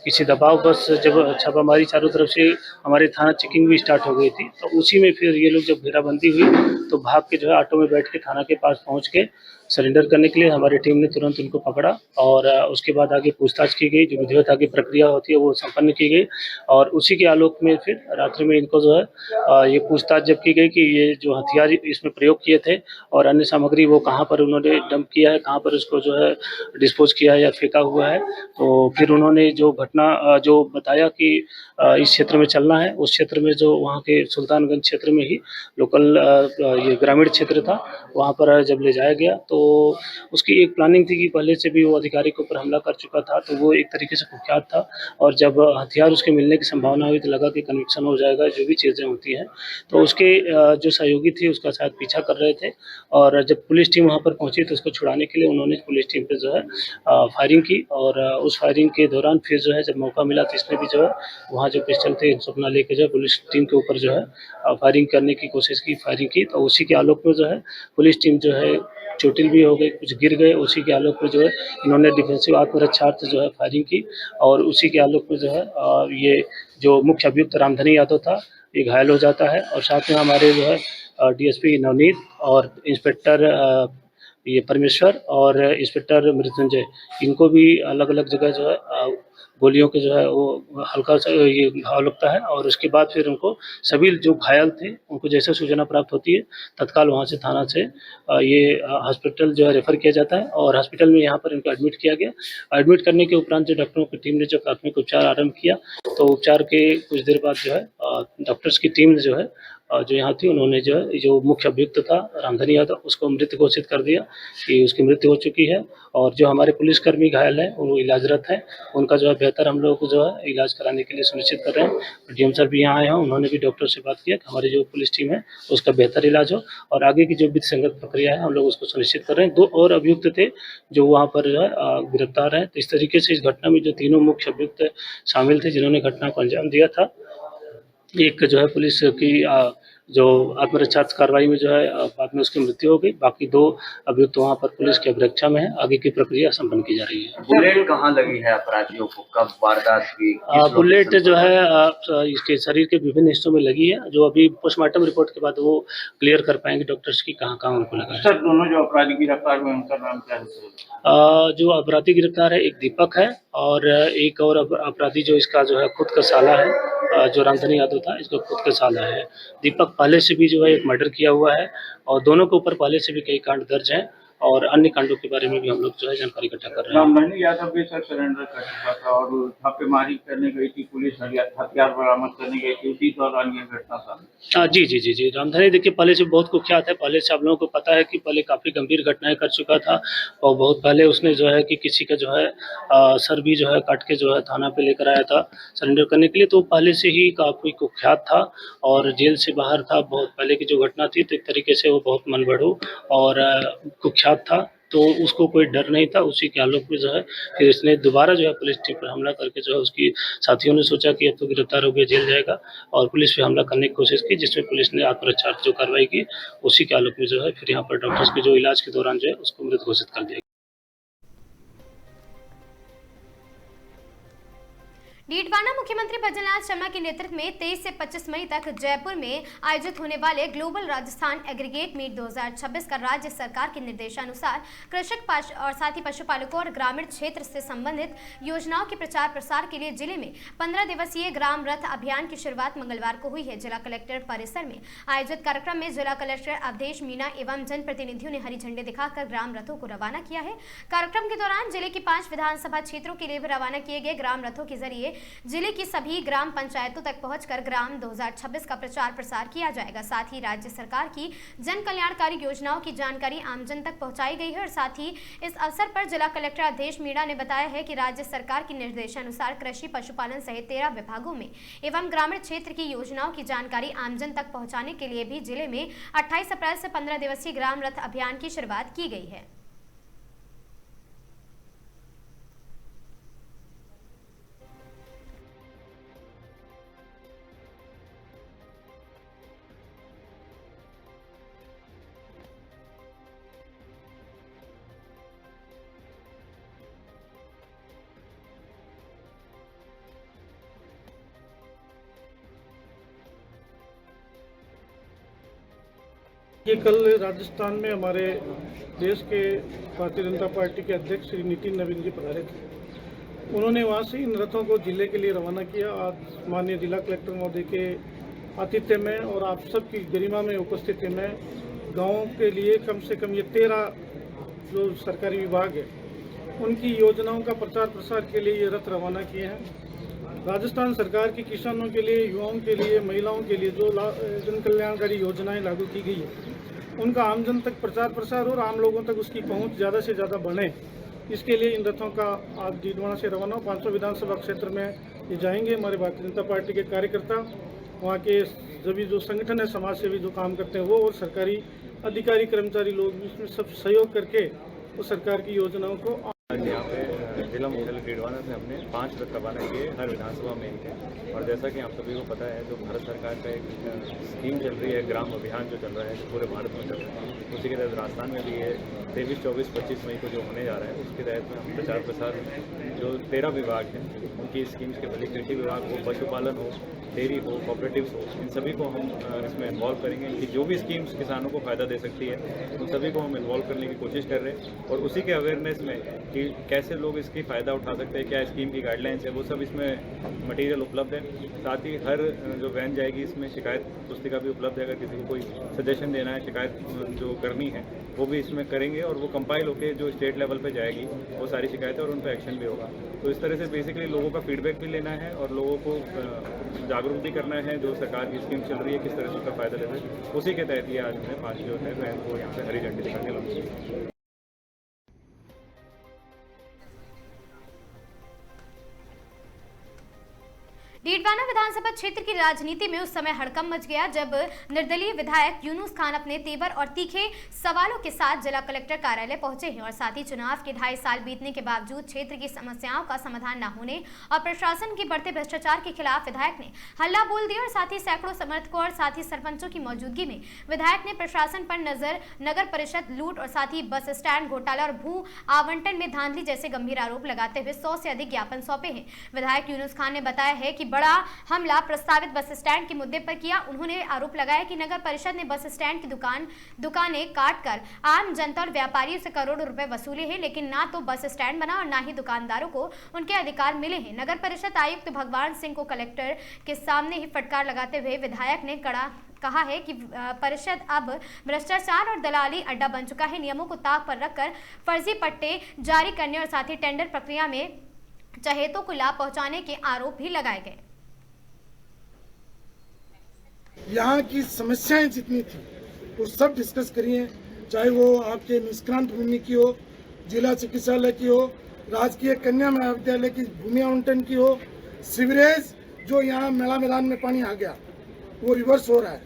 किसी दबाववश जब छापामारी चारों तरफ से हमारे थाना चेकिंग भी स्टार्ट हो गई थी, तो उसी में फिर ये लोग जब घेराबंदी हुई तो भाग के जो है ऑटो में बैठ के थाना के पास पहुँच के सरेंडर करने के लिए हमारी टीम ने तुरंत उनको पकड़ा और उसके बाद आगे पूछताछ की गई, जो विधिवत आगे प्रक्रिया होती है वो संपन्न की गई और उसी के आलोक में फिर रात्रि में इनको जो है ये पूछताछ जब की गई कि ये जो हथियार इसमें प्रयोग किए थे और अन्य सामग्री वो कहाँ पर उन्होंने डंप किया है, कहाँ पर उसको जो है डिस्पोज किया है या फेंका हुआ है। तो फिर उन्होंने जो घटना जो बताया कि इस क्षेत्र में चलना है, उस क्षेत्र में जो वहाँ के सुल्तानगंज क्षेत्र में ही लोकल ये ग्रामीण क्षेत्र था, वहाँ पर जब ले जाया गया तो उसकी एक प्लानिंग थी कि पहले से भी वो अधिकारी के ऊपर हमला कर चुका था, तो वो एक तरीके से कुख्यात था और जब हथियार उसके मिलने की संभावना हुई तो लगा कि कन्विक्शन हो जाएगा, जो भी चीज़ें होती हैं। तो उसके जो सहयोगी थे उसका शायद पीछा कर रहे थे और जब पुलिस टीम वहाँ पर पहुँची तो उसको छुड़ाने के लिए उन्होंने पुलिस टीम पे जो है फायरिंग की और उस फायरिंग के दौरान फिर जो है जब मौका मिला तो इसने भी जो है वहाँ जो पिस्टल थे सपना लेके जो है पुलिस टीम के ऊपर जो है फायरिंग करने की कोशिश की, फायरिंग की। तो उसी के आलोक में जो है पुलिस टीम जो है चोटिल भी हो गई, कुछ गिर गए। उसी के आलोक में जो है इन्होंने डिफेंसिव आत्मरक्षार्थ जो है फायरिंग की और उसी के आलोक में जो है ये जो मुख्य अभियुक्त रामधनी यादव था ये घायल हो जाता है और साथ में हमारे जो है डीएसपी नवनीत और इंस्पेक्टर ये परमेश्वर और इंस्पेक्टर मृत्युंजय, इनको भी अलग अलग जगह जो है गोलियों के जो है वो हल्का सा ये घाव लगता है और उसके बाद फिर उनको सभी जो घायल थे उनको जैसे सूचना प्राप्त होती है तत्काल वहाँ से थाना से ये हॉस्पिटल जो है रेफर किया जाता है और हॉस्पिटल में यहाँ पर इनको एडमिट किया गया। एडमिट करने के उपरांत जो डॉक्टरों की टीम ने जो प्राथमिक उपचार आरंभ किया तो उपचार के कुछ देर बाद जो है डॉक्टर्स की टीम जो है जो यहाँ थी उन्होंने जो है जो मुख्य अभियुक्त था रामधनी यादव उसको मृत घोषित कर दिया कि उसकी मृत्यु हो चुकी है और जो हमारे पुलिसकर्मी घायल हैं वो इलाजरत हैं, उनका जो है बेहतर हम लोगों को जो है इलाज कराने के लिए सुनिश्चित कर रहे हैं। डीएम सर भी यहाँ आए हैं, उन्होंने भी डॉक्टर से बात किया कि हमारी जो पुलिस टीम है उसका बेहतर इलाज हो और आगे की जो विधि संगत प्रक्रिया है हम लोग उसको सुनिश्चित कर रहे हैं। 2 और अभियुक्त थे जो वहाँ पर जो है गिरफ्तार हैं। तो इस तरीके से इस घटना में जो तीनों मुख्य अभियुक्त शामिल थे जिन्होंने घटना को अंजाम दिया था, एक जो है पुलिस की जो आत्मरक्षार्थ कार्रवाई में जो है बाद में उसकी मृत्यु हो गई। बाकी 2 अभियुक्त वहाँ पर पुलिस की अभिरक्षा में है। आगे की प्रक्रिया संपन्न की जा रही है। बुलेट कहाँ लगी है अपराधियों को, कब वारदात हुई? बुलेट जो है इसके शरीर के विभिन्न हिस्सों में लगी है, जो अभी पोस्टमार्टम रिपोर्ट के बाद वो क्लियर कर पाएंगे डॉक्टर्स की कहाँ उनको लगा है। सर, दोनों जो अपराधी गिरफ्तार हुए उनका नाम क्या है? जो अपराधी गिरफ्तार है एक दीपक है और एक और अपराधी जो इसका जो है खुद का साला है, जो रामधनी यादव था इसका खुद का साला है। दीपक पहले से भी जो है एक मर्डर किया हुआ है और दोनों के ऊपर पहले से भी कई कांड दर्ज हैं और अन्य कांडों के बारे में भी हम लोग जो है जानकारी इकट्ठा कर रहे हैं। रामधनी यादव भी सर सरेंडर कर चुका था और छापेमारी करने गई थी पुलिस, हथियार बरामद करने गई थी, उसी दौरान ये घटना सामने। जी। रामधनी देखिए पहले से बहुत कुख्यात है, पहले से आप लोगों को पता है कि पहले काफ़ी गंभीर घटनाएं कर चुका था और बहुत पहले उसने जो है कि किसी का जो है सर भी जो है काट के जो है थाना पे लेकर आया था सरेंडर करने के लिए, तो पहले से ही काफ़ी कुख्यात था और जेल से बाहर था। बहुत पहले की जो घटना थी तो एक तरीके से वो बहुत मनगढ़ू और कुख्यात था, तो उसको कोई डर नहीं था। उसी के आलोक में जो है फिर इसने दोबारा जो है पुलिस टीम पर हमला करके जो है उसकी साथियों ने सोचा कि अब तो गिरफ्तार हो गया जेल जाएगा और पुलिस पे हमला करने की कोशिश की, जिसमें पुलिस ने आत्मरक्षार्थ जो कार्रवाई की उसी के आलोक में जो है फिर यहाँ पर डॉक्टर्स के जो इलाज के दौरान जो है उसको मृत घोषित कर दिया। डीडवाना मुख्यमंत्री भजनलाल शर्मा के नेतृत्व में 23 से 25 मई तक जयपुर में आयोजित होने वाले ग्लोबल राजस्थान एग्रीगेट मीट 2026 का राज्य सरकार के निर्देशानुसार कृषक और साथ ही पशुपालकों और ग्रामीण क्षेत्र से संबंधित योजनाओं के प्रचार प्रसार के लिए जिले में 15 दिवसीय ग्राम रथ अभियान की शुरुआत मंगलवार को हुई है। जिला कलेक्टर परिसर में आयोजित कार्यक्रम में जिला कलेक्टर अवधेश मीणा एवं जनप्रतिनिधियों ने हरी झंडे दिखाकर ग्राम रथों को रवाना किया है। कार्यक्रम के दौरान जिले के 5 विधानसभा क्षेत्रों के लिए भी रवाना किए गए ग्राम रथों के जरिए जिले की सभी ग्राम पंचायतों तक पहुंचकर ग्राम 2026 का प्रचार प्रसार किया जाएगा। साथ ही राज्य सरकार की जन कल्याणकारी योजनाओं की जानकारी आमजन तक पहुंचाई गई है और साथ ही इस अवसर पर जिला कलेक्टर अवधेश मीणा ने बताया है कि राज्य सरकार के निर्देशानुसार कृषि पशुपालन सहित 13 विभागों में एवं ग्रामीण क्षेत्र की योजनाओं की जानकारी आमजन तक पहुँचाने के लिए भी जिले में 28 अप्रैल से 15 दिवसीय ग्राम रथ अभियान की शुरुआत की गई है। ये कल राजस्थान में हमारे देश के भारतीय जनता पार्टी के अध्यक्ष श्री नितिन नवीन जी पधारे थे। उन्होंने वहाँ से इन रथों को जिले के लिए रवाना किया। आज माननीय जिला कलेक्टर महोदय के आतिथ्य में और आप सबकी गरिमा में उपस्थिति में गाँव के लिए कम से कम ये 13 जो सरकारी विभाग है उनकी योजनाओं का प्रचार प्रसार के लिए ये रथ रवाना किए हैं। राजस्थान सरकार की किसानों के लिए, युवाओं के लिए, महिलाओं के लिए जो जन कल्याणकारी योजनाएं लागू की गई है उनका आमजन तक प्रचार प्रसार और आम लोगों तक उसकी पहुंच ज़्यादा से ज़्यादा बढ़े, इसके लिए इन रथों का आज डीडवाना से रवाना 500 विधानसभा क्षेत्र में ये जाएंगे। हमारे भारतीय जनता पार्टी के कार्यकर्ता, वहाँ के सभी जो संगठन है, समाज सेवी जो काम करते हैं वो, और सरकारी अधिकारी कर्मचारी लोग भी इसमें सब सहयोग करके वो सरकार की योजनाओं को यहाँ पे जिला मुख्यालय डीडवाना से हमने 5 रथ रवाना किए हर विधानसभा में ही है। और जैसा कि आप सभी को पता है, जो भारत सरकार का एक स्कीम चल रही है, ग्राम अभियान जो चल रहा है, जो पूरे भारत में चल रहा है, उसी के तहत राजस्थान में भी ये 23, 24, 25 मई को जो होने जा रहा है उसके तहत में हम प्रचार प्रसार जो 13 विभाग हैं उनकी स्कीम्स के भले कृषि विभाग हो, पशुपालन हो, डेयरी हो, कोऑपरेटिव्स हो, इन सभी को हम इसमें इन्वॉल्व करेंगे। कि जो भी स्कीम्स किसानों को फ़ायदा दे सकती है उन सभी को हम इन्वॉल्व करने की कोशिश कर रहे हैं। और उसी के अवेयरनेस में कि कैसे लोग इसकी फ़ायदा उठा सकते हैं, क्या स्कीम की गाइडलाइंस है, वो सब इसमें मटेरियल उपलब्ध है। साथ ही हर जो वैन जाएगी इसमें शिकायत पुस्तिका भी उपलब्ध है। अगर किसी को कोई सजेशन देना है, शिकायत जो करनी है वो भी इसमें करेंगे और वो कंपाइल होकर जो स्टेट लेवल पे जाएगी वो सारी शिकायतें और उन पर एक्शन भी होगा। तो इस तरह से बेसिकली लोगों का फीडबैक भी लेना है और लोगों को जागरूक भी करना है जो सरकार की स्कीम चल रही है किस तरह से उसका फ़ायदा लेते हैं। उसी के तहत ये आज हमने 5 जो है वैन को यहाँ पे हरी झंडी दिखा के लॉन्च किया। डीडवाना विधानसभा क्षेत्र की राजनीति में उस समय हड़कंप मच गया जब निर्दलीय विधायक यूनुस खान अपने तेवर और तीखे सवालों के साथ जिला कलेक्टर कार्यालय पहुंचे हैं और साथ ही चुनाव के 2.5 साल बीतने के बावजूद क्षेत्र की समस्याओं का समाधान न होने और प्रशासन के बढ़ते भ्रष्टाचार के खिलाफ विधायक ने हल्ला बोल दिया। और साथ ही सैकड़ों समर्थकों और साथ ही सरपंचों की मौजूदगी में विधायक ने प्रशासन पर नगर परिषद लूट और साथ ही बस स्टैंड घोटाला और भू आवंटन में धांधली जैसे गंभीर आरोप लगाते हुए 100 से अधिक ज्ञापन सौंपे हैं। विधायक यूनुस खान ने बताया है कि बड़ा हमला प्रस्तावित बस स्टैंड के मुद्दे पर किया। उन्होंने आरोप लगाया कि नगर परिषद ने बस स्टैंड की दुकानें काटकर आम जनता और व्यापारियों से करोड़ों रुपए वसूले हैं, लेकिन ना तो बस स्टैंड बना और ना ही दुकानदारों को उनके अधिकार मिले हैं। नगर परिषद आयुक्त भगवान सिंह को कलेक्टर के सामने ही फटकार लगाते हुए विधायक ने कहा है कि परिषद अब भ्रष्टाचार और दलाली अड्डा बन चुका है। नियमों को ताक पर रखकर फर्जी पट्टे जारी करने और साथ ही टेंडर प्रक्रिया में चहेतों को लाभ पहुंचाने के आरोप भी लगाए गए। यहाँ की समस्याएं जितनी थी वो सब डिस्कस करिए, चाहे वो आपके निष्क्रांत भूमि की हो, जिला चिकित्सालय की हो, राजकीय कन्या महाविद्यालय की भूमि आवंटन की हो, सीवरेज जो यहाँ मेला मैदान में पानी आ गया वो रिवर्स हो रहा है,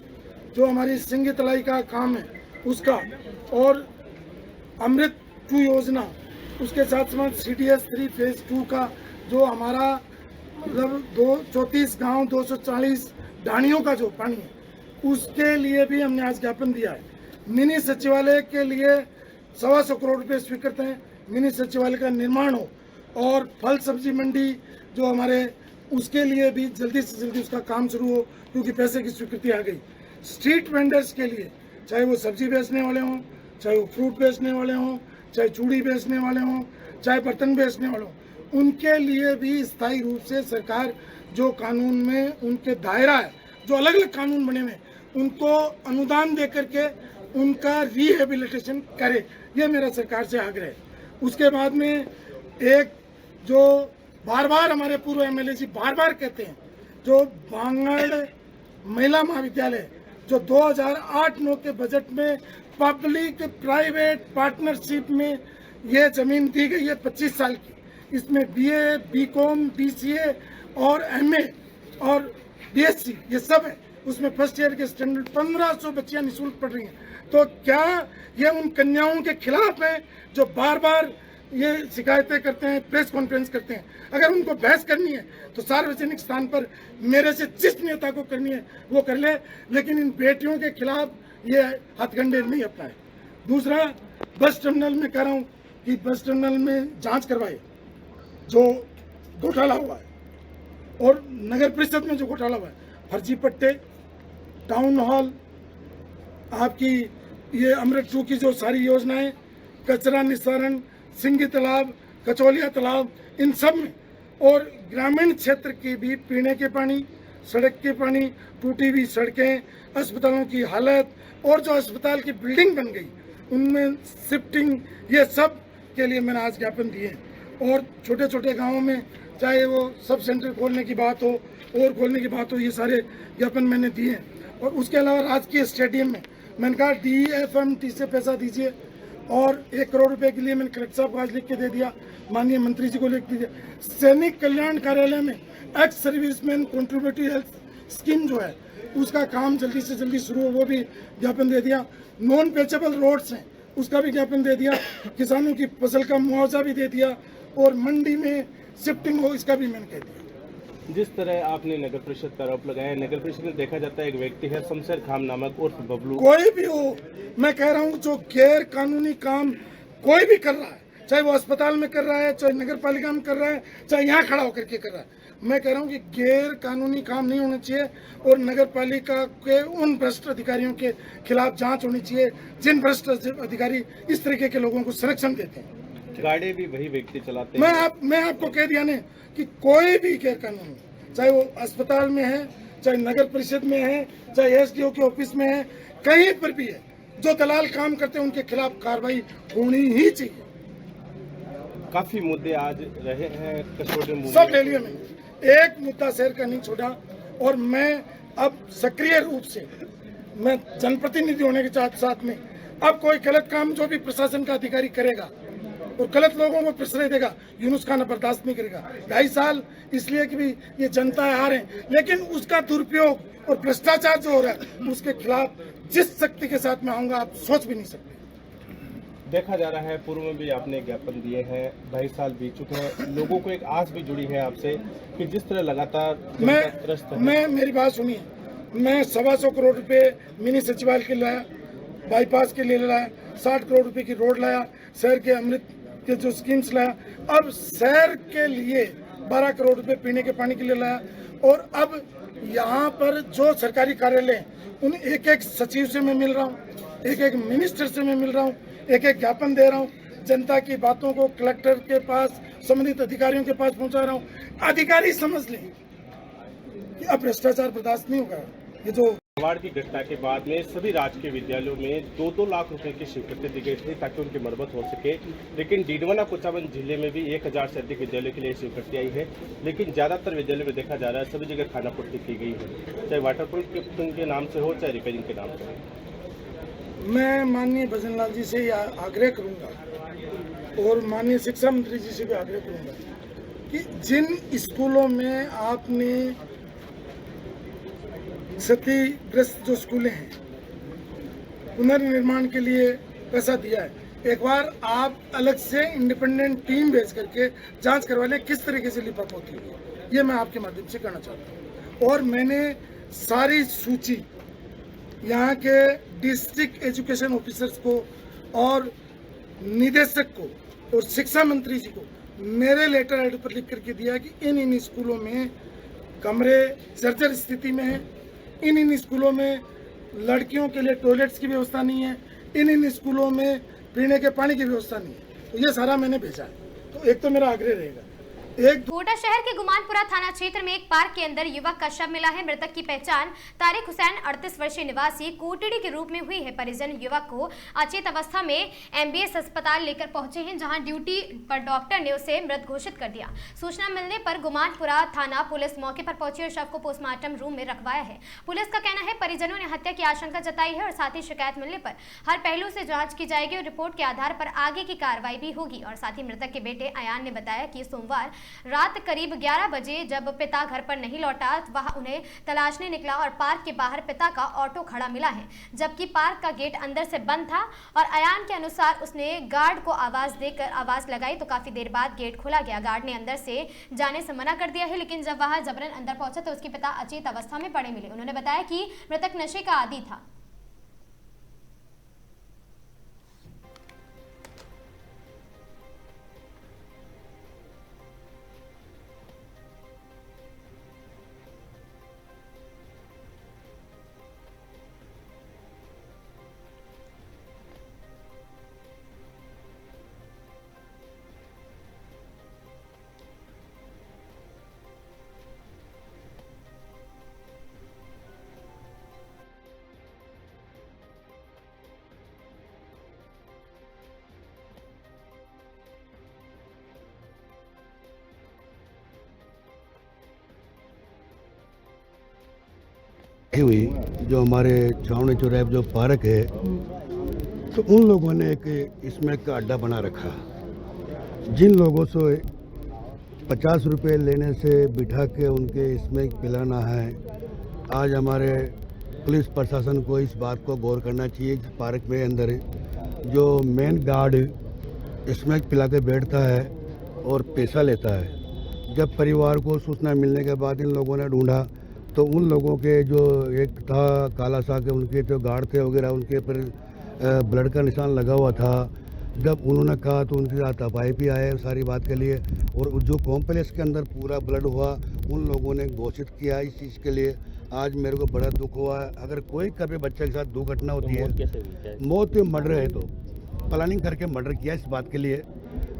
जो हमारी सिंगी तलाई का काम है उसका, और अमृत 2 योजना, उसके साथ साथ CDS 3 फेज 2 का जो हमारा मतलब 34 गांव 240 ढाणियों का जो पानी है उसके लिए भी हमने आज ज्ञापन दिया है। मिनी सचिवालय के लिए 125 करोड़ रुपए स्वीकृत हैं, मिनी सचिवालय का निर्माण हो, और फल सब्जी मंडी जो हमारे उसके लिए भी जल्दी से जल्दी उसका काम शुरू हो क्योंकि पैसे की स्वीकृति आ गई। स्ट्रीट वेंडर्स के लिए, चाहे वो सब्जी बेचने वाले हों, चाहे वो फ्रूट बेचने वाले हों, चाहे चूड़ी बेचने वाले हों, चाहे बर्तन बेचने वाले हों, उनके लिए भी स्थायी रूप से सरकार जो कानून में उनके दायरा है, जो अलग अलग कानून बने हुए उनको अनुदान दे करके उनका रिहेबिलिटेशन करे, ये मेरा सरकार से आग्रह है। उसके बाद में एक जो बार बार हमारे पूर्व MLA जी बार बार कहते हैं, जो बांगड़ महिला महाविद्यालय जो 2008-9 के बजट में पब्लिक प्राइवेट पार्टनरशिप में ये जमीन दी गई है 25 साल की, इसमें BA, BCom, BCA और MA और BSc ये सब है, उसमें फर्स्ट ईयर के स्टैंडर्ड 1500 बच्चियां निःशुल्क पढ़ रही हैं। तो क्या ये उन कन्याओं के खिलाफ है जो बार बार ये शिकायतें करते हैं, प्रेस कॉन्फ्रेंस करते हैं? अगर उनको बहस करनी है तो सार्वजनिक स्थान पर मेरे से जिस नेता को करनी है वो कर ले, लेकिन इन बेटियों के खिलाफ ये हथकंडे नहीं अपनाए। दूसरा, बस टर्मिनल में कह रहा हूँ कि बस टर्मिनल में जांच करवाए जो घोटाला हुआ है, और नगर परिषद में जो घोटाला हुआ है, फर्जी पट्टे, टाउन हॉल, आपकी ये अमृत 2 की जो सारी योजनाएं, कचरा निस्तारण, सिंगी तालाब, कचौलिया तालाब, इन सब में, और ग्रामीण क्षेत्र की भी पीने के पानी, सड़क के पानी, टूटी हुई सड़कें, अस्पतालों की हालत, और जो अस्पताल की बिल्डिंग बन गई उनमें शिफ्टिंग, ये सब के लिए मैंने आज ज्ञापन दिए। और छोटे छोटे गाँवों में चाहे वो सब सेंटर खोलने की बात हो और खोलने की बात हो, ये सारे ज्ञापन मैंने दिए। और उसके अलावा राजकीय स्टेडियम में मैंने कहा DFMT से पैसा दीजिए, और 1 करोड़ रुपए के लिए मैंने कलेक्टर साहब को आज लिख के दे दिया, माननीय मंत्री जी को लिख दिया। सैनिक कल्याण कार्यालय में ex serviceman contributory health scheme जो है उसका काम जल्दी से जल्दी शुरू हो, वो भी ज्ञापन दे दिया। नॉन पेचेबल रोड्स हैं उसका भी ज्ञापन दे दिया। किसानों की फसल का मुआवजा भी दे दिया, और मंडी में शिफ्टिंग हो इसका भी मैंने कह दिया। जिस तरह आपने नगर परिषद का आरोप लगाया, नगर परिषद में देखा जाता है एक व्यक्ति है शमशेर खान नामक उर्फ बबलू, कोई भी हो, मैं कह रहा हूँ जो गैर कानूनी काम कोई भी कर रहा है, चाहे वो अस्पताल में कर रहा है, चाहे नगर पालिका में कर रहा है, चाहे यहाँ खड़ा होकर के कर रहा है, मैं कह रहा हूँ कि गैर कानूनी काम नहीं होना चाहिए, और नगर पालिका के उन भ्रष्ट अधिकारियों के खिलाफ जांच होनी चाहिए जिन भ्रष्ट अधिकारी इस तरीके के लोगों को संरक्षण देते हैं। गाड़ी भी वही व्यक्ति चलाते हैं। मैं आपको कह दिया ने कि कोई भी गैर कानूनी, चाहे वो अस्पताल में है, चाहे नगर परिषद में है, चाहे SDO के ऑफिस में है, कहीं पर भी है, जो दलाल काम करते हैं उनके खिलाफ कार्रवाई होनी ही चाहिए। काफी मुद्दे आज रहे हैं कसौटी सब ले लिए मैंने, एक मुद्दा शहर का नहीं छोड़ा। और मैं अब सक्रिय रूप से, मैं जनप्रतिनिधि होने के साथ में, अब कोई गलत काम जो भी प्रशासन का अधिकारी करेगा और गलत लोगों को प्रश्रय देगा, यूनुस खान बर्दाश्त नहीं करेगा। 2.5 साल इसलिए कि भी ये जनता हार है, लेकिन उसका दुरुपयोग और भ्रष्टाचार जो हो रहा है उसके खिलाफ जिस शक्ति के साथ मैं आऊंगा आप सोच भी नहीं सकते। देखा जा रहा है पूर्व में भी आपने ज्ञापन दिए हैं, 2.5 साल बीत चुके हैं, लोगों को एक आस भी जुड़ी है आपसे कि जिस तरह लगातार मेरी बात सुनिए, मैं 125 करोड़ रुपए मिनी सचिवालय के लाया, बाईपास के लिए लाया, 60 करोड़ रुपए की रोड लाया, शहर के अमृत के जो स्कीम्स लाया, अब शहर के लिए 12 करोड़ रुपए पीने के पानी के लिए लाया, और अब यहाँ पर जो सरकारी कार्यालय उन एक सचिव से मैं मिल रहा हूँ, एक मिनिस्टर से मैं मिल रहा हूँ, एक ज्ञापन दे रहा हूँ, जनता की बातों को कलेक्टर के पास, संबंधित अधिकारियों के पास पहुँचा रहा हूँ। अधिकारी समझ लें कि अब भ्रष्टाचार बर्दाश्त नहीं होगा। ये जो बाढ़ की घटना के बाद में सभी राजकीय विद्यालयों में 2-2 लाख रुपए की स्वीकृति दी गई थी ताकि उनकी मरम्मत हो सके, लेकिन डीडवाना कुचामन जिले में भी 1000 से अधिक विद्यालयों के लिए स्वीकृति आई है, लेकिन ज्यादातर विद्यालयों में देखा जा रहा है सभी जगह खानापूर्ति की गई है, चाहे वाटर प्रूफ के नाम से हो चाहे रिपेयरिंग के नाम से हो। मैं माननीय भजनलाल जी से आग्रह करूंगा और माननीय शिक्षा मंत्री जी से भी आग्रह करूंगा कि जिन स्कूलों में आपने क्षतिग्रस्त जो स्कूलें हैं पुनर्निर्माण के लिए पैसा दिया है, एक बार आप अलग से इंडिपेंडेंट टीम भेज करके जांच करवा लें किस तरीके से लिपाप होती है, ये मैं आपके माध्यम से करना चाहता हूँ। और मैंने सारी सूची यहाँ के डिस्ट्रिक्ट एजुकेशन ऑफिसर्स को और निदेशक को और शिक्षा मंत्री जी को मेरे लेटर हेड पर लिख करके दिया कि इन स्कूलों में कमरे जर्जर स्थिति में है, इन स्कूलों में लड़कियों के लिए टॉयलेट्स की व्यवस्था नहीं है, इन स्कूलों में पीने के पानी की व्यवस्था नहीं है। तो ये सारा मैंने भेजा है। तो एक तो मेरा आग्रह रहेगा। कोटा शहर के गुमानपुरा थाना क्षेत्र में एक पार्क के अंदर युवक का शव मिला है। मृतक की पहचान तारिक हुसैन 38 वर्षीय निवासी कोटड़ी के रूप में हुई है। परिजन युवक को अचेत अवस्था में MBS अस्पताल लेकर पहुंचे हैं, जहां ड्यूटी पर डॉक्टर ने उसे मृत घोषित कर दिया। सूचना मिलने पर गुमानपुरा थाना पुलिस मौके पर पहुंची और शव को पोस्टमार्टम रूम में रखवाया है। पुलिस का कहना है परिजनों ने हत्या की आशंका जताई है और साथ ही शिकायत मिलने पर हर पहलू से जाँच की जाएगी और रिपोर्ट के आधार पर आगे की कार्रवाई भी होगी। और साथ ही मृतक के बेटे अयान ने बताया कि सोमवार रात करीब 11 बजे जब पिता घर पर नहीं लौटा, वह उन्हें तलाशने निकला और पार्क के बाहर पिता का ऑटो खड़ा मिला है, जबकि पार्क का गेट अंदर से बंद था। और अयान के अनुसार उसने गार्ड को आवाज देकर आवाज लगाई तो काफी देर बाद गेट खोला गया। गार्ड ने अंदर से जाने से मना कर दिया है, लेकिन जब वह जबरन अंदर पहुंचा तो उसके पिता अचेत अवस्था में पड़े मिले। उन्होंने बताया कि मृतक नशे का आदी था। देखी हुई जो हमारे छावनी चौराहे जो पार्क है, तो उन लोगों ने एक स्मैक का अड्डा बना रखा। जिन लोगों से 50 रुपये लेने से बिठा के उनके स्मैक पिलाना है, आज हमारे पुलिस प्रशासन को इस बात को गौर करना चाहिए। पार्क में अंदर जो मेन गार्ड स्मैक पिला के बैठता है और पैसा लेता है। जब परिवार को सूचना मिलने के बाद इन लोगों ने ढूंढा तो उन लोगों के जो एक था काला सा के उनके जो गार्ड थे वगैरह, उनके पर ब्लड का निशान लगा हुआ था। जब उन्होंने कहा तो उनके साथ तपाई भी आए सारी बात के लिए, और जो कॉम्प्लेक्स के अंदर पूरा ब्लड हुआ उन लोगों ने घोषित किया इस चीज़ के लिए। आज मेरे को बड़ा दुख हुआ है। अगर कोई कभी बच्चे के साथ दुर्घटना होती है, मौत मर्डर है तो प्लानिंग करके मर्डर किया। इस बात के लिए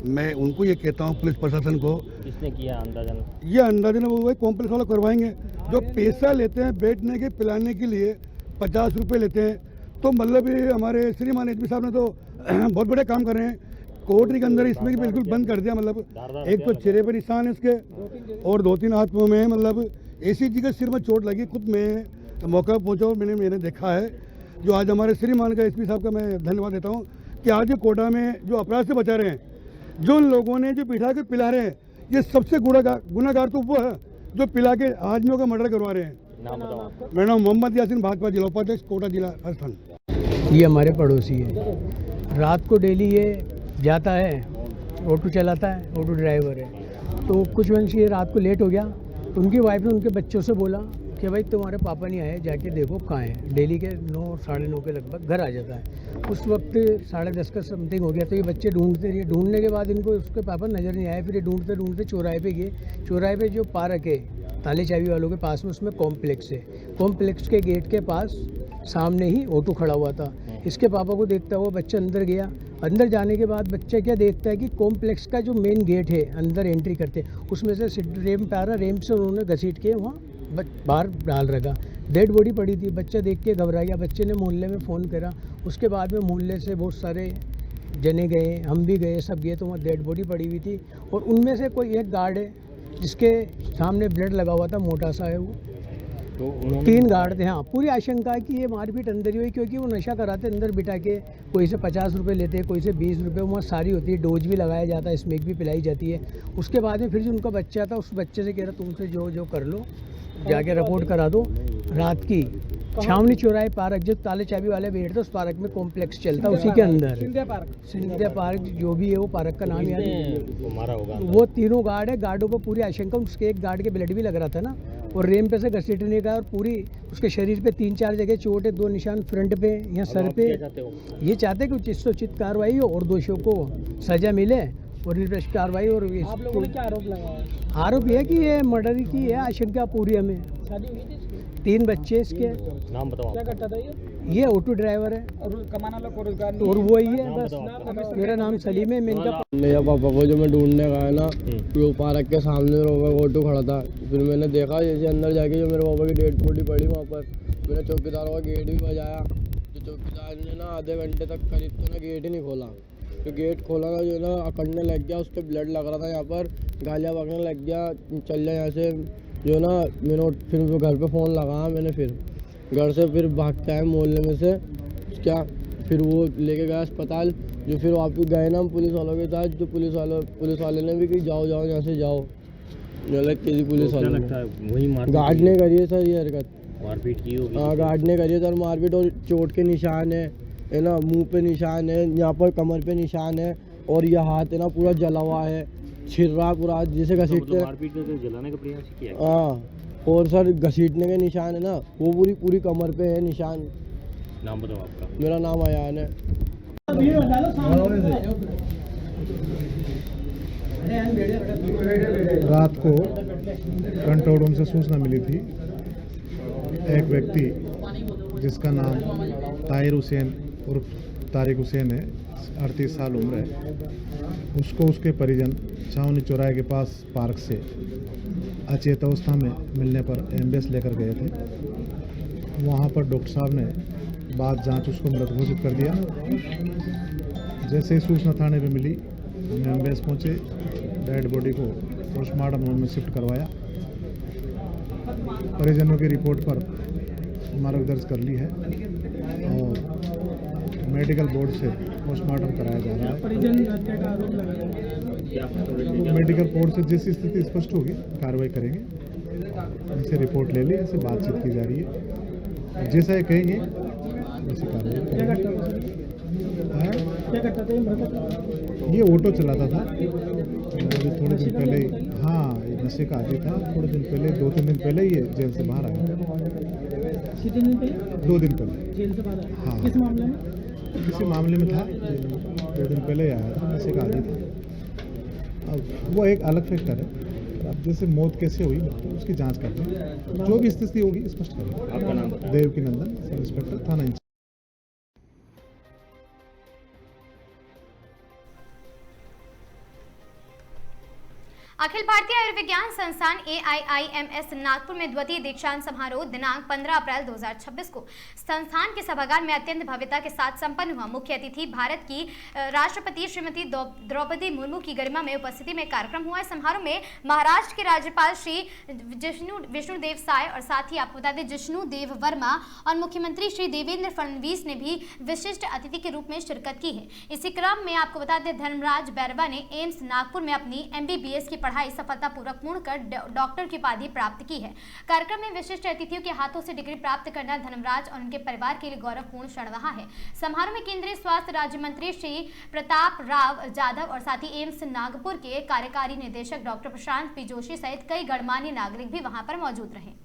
मैं उनको ये कहता हूँ, पुलिस प्रशासन को, किसने किया अंदाजन? ये अंदाजन वो वही कॉम्प्लेक्स वाला करवाएंगे जो पैसा लेते हैं बैठने के पिलाने के लिए 50 रुपये लेते हैं। तो मतलब ये हमारे श्रीमान एसपी साहब ने तो बहुत बड़े काम कर रहे हैं। कोटरी के अंदर इसमें बिल्कुल बंद कर दिया। मतलब एक तो चेहरे पर निशान है इसके और 2-3 हाथों में, मतलब ऐसी जगह सिर में चोट लगी। खुद मैं मौका पहुंचा और मैंने देखा है। जो आज हमारे श्रीमान का एसपी साहब का मैं धन्यवाद देता हूं कि आज कोटा में जो अपराध से बचा रहे हैं, जो लोगों ने जो बिठा के पिला रहे हैं, ये सबसे गुनाहगार तो वो है जो पिला के आदमियों का मर्डर करवा रहे हैं। मेरा नाम मोहम्मद यासीन, भाजपा जिला उपाध्यक्ष, कोटा जिला राजस्थान। ये हमारे पड़ोसी है। रात को डेली ये जाता है, ऑटो चलाता है, ऑटो ड्राइवर है। तो कुछ वंश ये रात को लेट हो गया तो उनकी वाइफ ने उनके बच्चों से बोला कि भाई तुम्हारे पापा नहीं आए, जाके देखो कहाँ है। डेली के 9 साढ़े 9 के लगभग घर आ जाता है। उस वक्त 10:30 का समथिंग हो गया। तो ये बच्चे ढूंढते रहे। ढूंढने के बाद इनको उसके पापा नज़र नहीं आए। फिर ये ढूंढते ढूंढते चौराहे पे गए। चौराहे पे जो पार्क है ताले चाबी वालों के पास में, उसमें कॉम्प्लेक्स है। कॉम्प्लेक्स के गेट के पास सामने ही ऑटो खड़ा हुआ था। इसके पापा को देखता हुआ बच्चा अंदर गया। अंदर जाने के बाद बच्चा क्या देखता है कि कॉम्प्लेक्स का जो मेन गेट है, अंदर एंट्री करते उसमें से रैंप आ रहा, रैंप से उन्होंने घसीट के वहाँ बाहर डाल रखा। डेड बॉडी पड़ी थी। बच्चा देख के घबरा गया। बच्चे ने मोहल्ले में फ़ोन करा। उसके बाद में मोहल्ले से बहुत सारे जने गए, हम भी गए, सब गए तो वहाँ डेड बॉडी पड़ी हुई थी। और उनमें से कोई एक गार्ड है जिसके सामने ब्लड लगा हुआ था, मोटा सा है वो। तो 3 गार्ड थे। हाँ, पूरी आशंका है कि ये मारपीट अंदर ही हुई, क्योंकि वो नशा कराते अंदर बिठा के। कोई से 50 रुपये लेते हैं, कोई से 20 रुपये। वहाँ सारी होती है, डोज भी लगाया जाता है, स्मेक भी पिलाई जाती है। उसके बाद में फिर जो उनका बच्चा था, उस बच्चे से कह रहा तुमसे जो कर लो, जाके रिपोर्ट करा दो। रात की छावनी चौराहे पार्क, जो ताले चाबी वाले बैठते उस पार्क में कॉम्प्लेक्स चलता, उसी के अंदर सिंधिया पार्क जो भी है, वो पार्क का नाम याद है। वो 3 गार्ड है। गार्डों को पूरी आशंका, उसके एक गार्ड के ब्लड भी लग रहा था ना, और रेम पे से घसीटने का, और पूरी उसके शरीर पे 3-4 जगह चोट है, 2 निशान फ्रंट पे या सर पे। ये चाहते हैं कि उचित कार्रवाई हो और दोषियों को सजा मिले और निष्पक्ष कार्रवाई। और आप लोगों ने क्या आरोप लगाया? आरोप है कि ये मर्डर की है आशंका पूरी हमें। 3 बच्चे इसके। नाम बताओ। क्या करता था ये ऑटो ड्राइवर है और कमाने वाला को रोजगार नहीं, और वही है बस। मेरा नाम सलीम है। मेरा पापा को जो मैं ढूंढने गया ना, वो पार्क के सामने ऑटो खड़ा था। फिर मैंने देखा जैसे अंदर जाके जो मेरे पापा की डेड बॉडी पड़ी वहाँ पर। मैंने चौकीदार का गेट भी बजाया। तो चौकीदार ने ना आधे घंटे तक करीब तो ना गेट ही नहीं खोला। तो गेट खोला ना, जो ना अकड़ने लग गया, उस पर ब्लड लग रहा था यहाँ पर, गालियाँ बकने लग गया, चल जाए यहाँ से। जो ना मैंने फिर घर पे फ़ोन लगाया मैंने, फिर घर से फिर भागता है मोहल्ले में से क्या, फिर वो लेके गया अस्पताल। जो फिर वापस गए ना हम पुलिस वालों के साथ, जो पुलिस वाले ने भी कि जाओ यहाँ से जाओ, गलत किसी पुलिस वाले वही गार्ड ने करी है सर ये हरकत, मारपीट की होगी। हाँ, गार्ड ने करी है सर मारपीट, और चोट के निशान है ना, मुंह पे निशान है, यहाँ पर कमर पे निशान है, और ये हाथ है ना पूरा जला हुआ है, छिल रहा पूरा, जैसे घसीटते जलाने का प्रयास किया। हाँ, और सर घसीटने के निशान है ना, वो पूरी कमर पे है निशान। नाम बताओ आपका? मेरा नाम अयान है। रात को कंट्रोल रूम से सूचना मिली थी, एक व्यक्ति जिसका नाम ताहिर हुसैन उर्फ तारिक हुसैन है, 38 साल उम्र है, उसको उसके परिजन छावनी चौराहे के पास पार्क से अचेत अवस्था में मिलने पर एम्बुलेंस लेकर गए थे। वहाँ पर डॉक्टर साहब ने बाद जांच उसको मृत घोषित कर दिया। जैसे ही सूचना थाने पे मिली, हमने एम्बुलेंस पहुँचे, डेड बॉडी को पोस्टमार्टम होम में शिफ्ट करवाया। परिजनों की रिपोर्ट पर मामला दर्ज कर ली है और मेडिकल बोर्ड से पोस्टमार्टम कराया जा रहा है। परिजन हत्या का आरोप लगाया। मेडिकल बोर्ड से जैसी स्थिति स्पष्ट होगी कार्रवाई करेंगे, उनसे रिपोर्ट ले ली, इससे बातचीत की जा रही है, जैसा ये कहेंगे वैसे कार्रवाई करेंगे। क्या करता था ये मृतक? ये ऑटो चलाता था, अभी थोड़े दिन पहले, हाँ ये नशे का आदी था, थोड़े दिन पहले 2-3 दिन पहले ये जेल से बाहर आया था। कितने दिन पहले? 2 दिन पहले जेल से बाहर आया। हाँ। किस मामले में? किसी मामले में था, 2 दिन पहले आया था, नशे का आदी था। अब वो एक अलग फैक्टर है, अब जैसे मौत कैसे हुई उसकी जांच करते हैं, जो भी स्थिति होगी स्पष्ट करेंगे। आपका नाम? देवकी नंदन, सब इंस्पेक्टर थाना इंचार्ज। अखिल भारतीय आयुर्विज्ञान संस्थान AIIMS नागपुर में द्वितीय दीक्षांत समारोह दिनांक 15 अप्रैल 2026 को संस्थान के सभागार में अत्यंत भव्यता के साथ संपन्न हुआ। मुख्य अतिथि भारत की राष्ट्रपति श्रीमती द्रौपदी मुर्मू की गरिमा में उपस्थिति में कार्यक्रम हुआ। इस समारोह में महाराष्ट्र के राज्यपाल श्री विष्णुदेव साय और साथ ही आपको बता दें जिष्णुदेव वर्मा और मुख्यमंत्री श्री देवेंद्र फडणवीस ने भी विशिष्ट अतिथि के रूप में शिरकत की है। इसी क्रम में आपको बता दें धर्मराज बैरवा ने एम्स नागपुर में अपनी MBBS की पढ़ाई सफलतापूर्वक पूर्ण कर डॉक्टर की उपाधि प्राप्त की है। कार्यक्रम में विशिष्ट अतिथियों के हाथों से डिग्री प्राप्त करना धर्मराज और उनके परिवार के लिए गौरवपूर्ण क्षण रहा है। समारोह में केंद्रीय स्वास्थ्य राज्य मंत्री श्री प्रताप राव जाधव और साथ ही एम्स नागपुर के कार्यकारी निदेशक डॉक्टर प्रशांत पी जोशी सहित कई गणमान्य नागरिक भी वहां पर मौजूद रहे।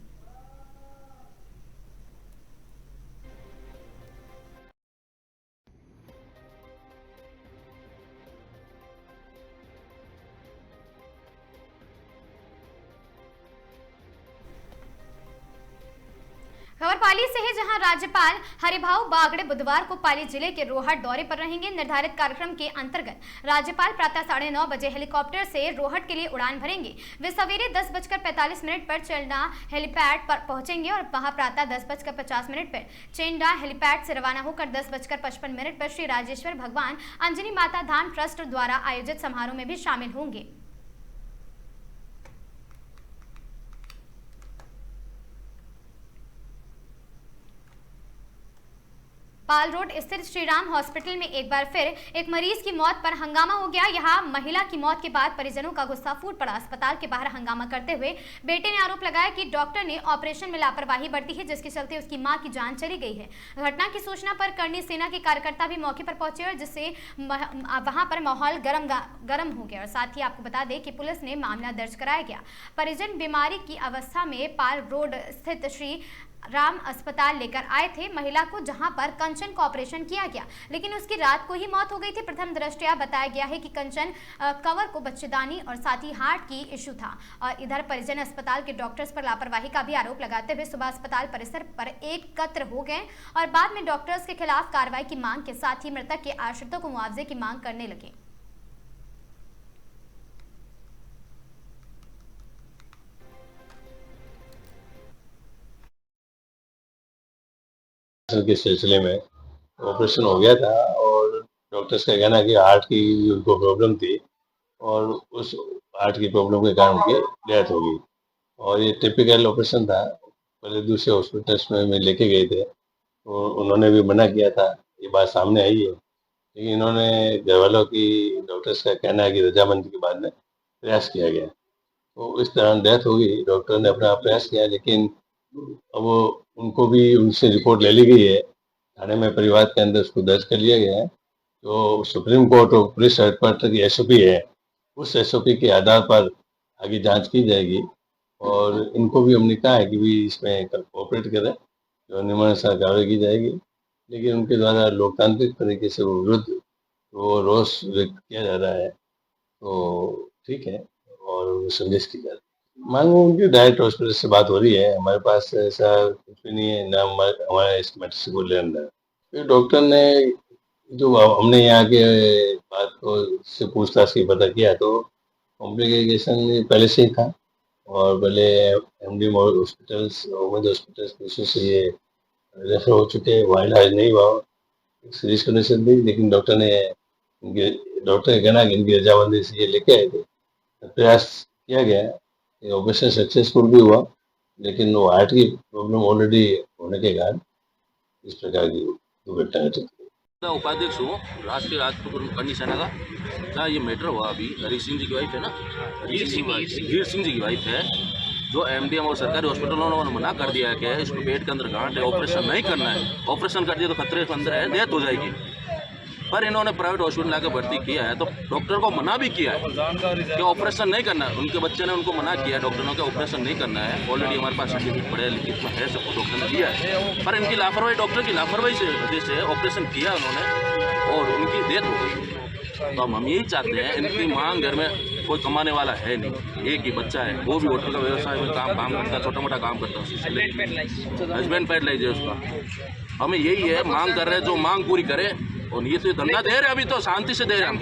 खबर पाली से है, जहां राज्यपाल हरिभाऊ बागड़े बुधवार को पाली जिले के रोहट दौरे पर रहेंगे। निर्धारित कार्यक्रम के अंतर्गत राज्यपाल प्रातः 9:30 बजे हेलीकॉप्टर से रोहट के लिए उड़ान भरेंगे। वे सवेरे 10:45 पर चेंडा हेलीपैड पर पहुंचेंगे और वहां प्रातः 10:50 पर चेंडा हेलीपैड से रवाना होकर 10:55 पर श्री राजेश्वर भगवान अंजनी माता धाम ट्रस्ट द्वारा आयोजित समारोह में भी शामिल होंगे। पाल रोड स्थित श्रीराम हॉस्पिटल में एक बार फिर एक मरीज की मौत पर हंगामा हो गया। यहां महिला की मौत के बाद परिजनों का गुस्सा फूट पड़ा। अस्पताल के बाहर हंगामा करते हुए बेटे ने आरोप लगाया कि डॉक्टर ने ऑपरेशन में लापरवाही बरती है, जिसके चलते उसकी मां की जान चली गई है। घटना की सूचना पर करणी सेना के कार्यकर्ता भी मौके पर पहुंचे और जिससे वहां पर माहौल गर्म हो गया। और साथ ही आपको बता दें कि पुलिस ने मामला दर्ज कराया गया। परिजन बीमारी की अवस्था में पाल रोड स्थित श्री राम अस्पताल लेकर आए थे महिला को, जहां पर कंचन का ऑपरेशन किया गया, लेकिन उसकी रात को ही मौत हो गई थी। प्रथम दृष्टया बताया गया है कि कंचन कवर को बच्चेदानी और साथ ही हार्ट की इश्यू था। और इधर परिजन अस्पताल के डॉक्टर्स पर लापरवाही का भी आरोप लगाते हुए सुबह अस्पताल परिसर पर एकत्र हो गए और बाद में डॉक्टर्स के खिलाफ कार्रवाई की मांग के साथ ही मृतक के आश्रितों को मुआवजे की मांग करने लगे। के सिलसिले में ऑपरेशन हो गया था और डॉक्टर्स का कहना है कि हार्ट की उनको प्रॉब्लम थी और उस हार्ट की प्रॉब्लम के कारण उनकी डेथ हो गई। और ये टिपिकल ऑपरेशन था। पहले दूसरे हॉस्पिटल्स में लेके गए थे तो उन्होंने भी मना किया था, ये बात सामने आई है। लेकिन इन्होंने घर वालों की, डॉक्टर्स का कहना है कि रजामंदी के बाद में प्रयास किया गया तो इस तरह डेथ हो गई। डॉक्टर ने अपना प्रयास किया लेकिन अब उनको भी उनसे रिपोर्ट ले ली गई है। थाने में परिवार के अंदर उसको दर्ज कर लिया गया है। तो सुप्रीम कोर्ट और पुलिस हेडक्वार्टर की SOP है, उस SOP के आधार पर आगे जांच की जाएगी। और इनको भी हमने कहा है कि भी इसमें कोऑपरेट करें, जो नियमानुसार कार्रवाई की जाएगी। लेकिन उनके द्वारा लोकतांत्रिक तरीके से वो विरुद्ध वो रोष व्यक्त किया जा रहा है तो ठीक है और संदेश की जा रही है। मांग उनकी डायरेक्ट हॉस्पिटल से बात हो रही है, हमारे पास ऐसा कुछ भी नहीं है, ना हमारे इस मैटर से कोई लेना है। फिर डॉक्टर ने जो हमने यहाँ के बात को से पूछताछ की पता किया तो कॉम्प्लिकेशन पहले से ही था और पहले MD हॉस्पिटल्स, उमेद हॉस्पिटल्स से ये रेफर हो चुके हैं, वहाँ इलाज नहीं हुआ, सीरियस कंडीशन थी। लेकिन डॉक्टर का कहना कि इनकी रजामंदी से ये लेके आए थे, प्रयास किया गया, ऑपरेशन सक्सेसफुल भी हुआ लेकिन वो हार्ट की प्रॉब्लम ऑलरेडी होने के कारण इस प्रकार की दुर्घटना घटित हुई। उपाध्यक्ष हूँ राष्ट्रीय राजपूत कंडीशन का ना, ये मैटर हुआ अभी हरी सिंह जी की वाइफ है ना, हीर सिंह जी की वाइफ है, जो एमडीएम और सरकारी हॉस्पिटल वालों ने मना कर दिया है कि इसको पेट के अंदर गांठ है, ऑपरेशन नहीं करना है, ऑपरेशन कर दिया तो खतरे के अंदर है, डेथ हो जाएगी। पर इन्होंने प्राइवेट हॉस्पिटल लाकर भर्ती किया है, तो डॉक्टर को मना भी किया है कि ऑपरेशन नहीं करना है। उनके बच्चे ने उनको मना किया है, डॉक्टर ने, ऑपरेशन नहीं करना है। ऑलरेडी हमारे पास सर्टिफिकेट पड़े लिखित में है, सबको डॉक्टर ने दिया है, पर इनकी लापरवाही, डॉक्टर की लापरवाही से वजह से ऑपरेशन किया उन्होंने और उनकी डेथ हो गई। तो हम यही चाहते हैं, इनकी मांग, घर में कोई कमाने वाला है नहीं, एक ही बच्चा है, वो भी होटल का व्यवसाय में काम करता है, छोटा मोटा काम करता है, हस्बैंड पैरालाइज है उसका। हमें यही है, मांग कर रहे हैं, जो मांग पूरी करे। और ये तो धंधा दे रहे हैं, अभी तो शांति से दे रहे हैं।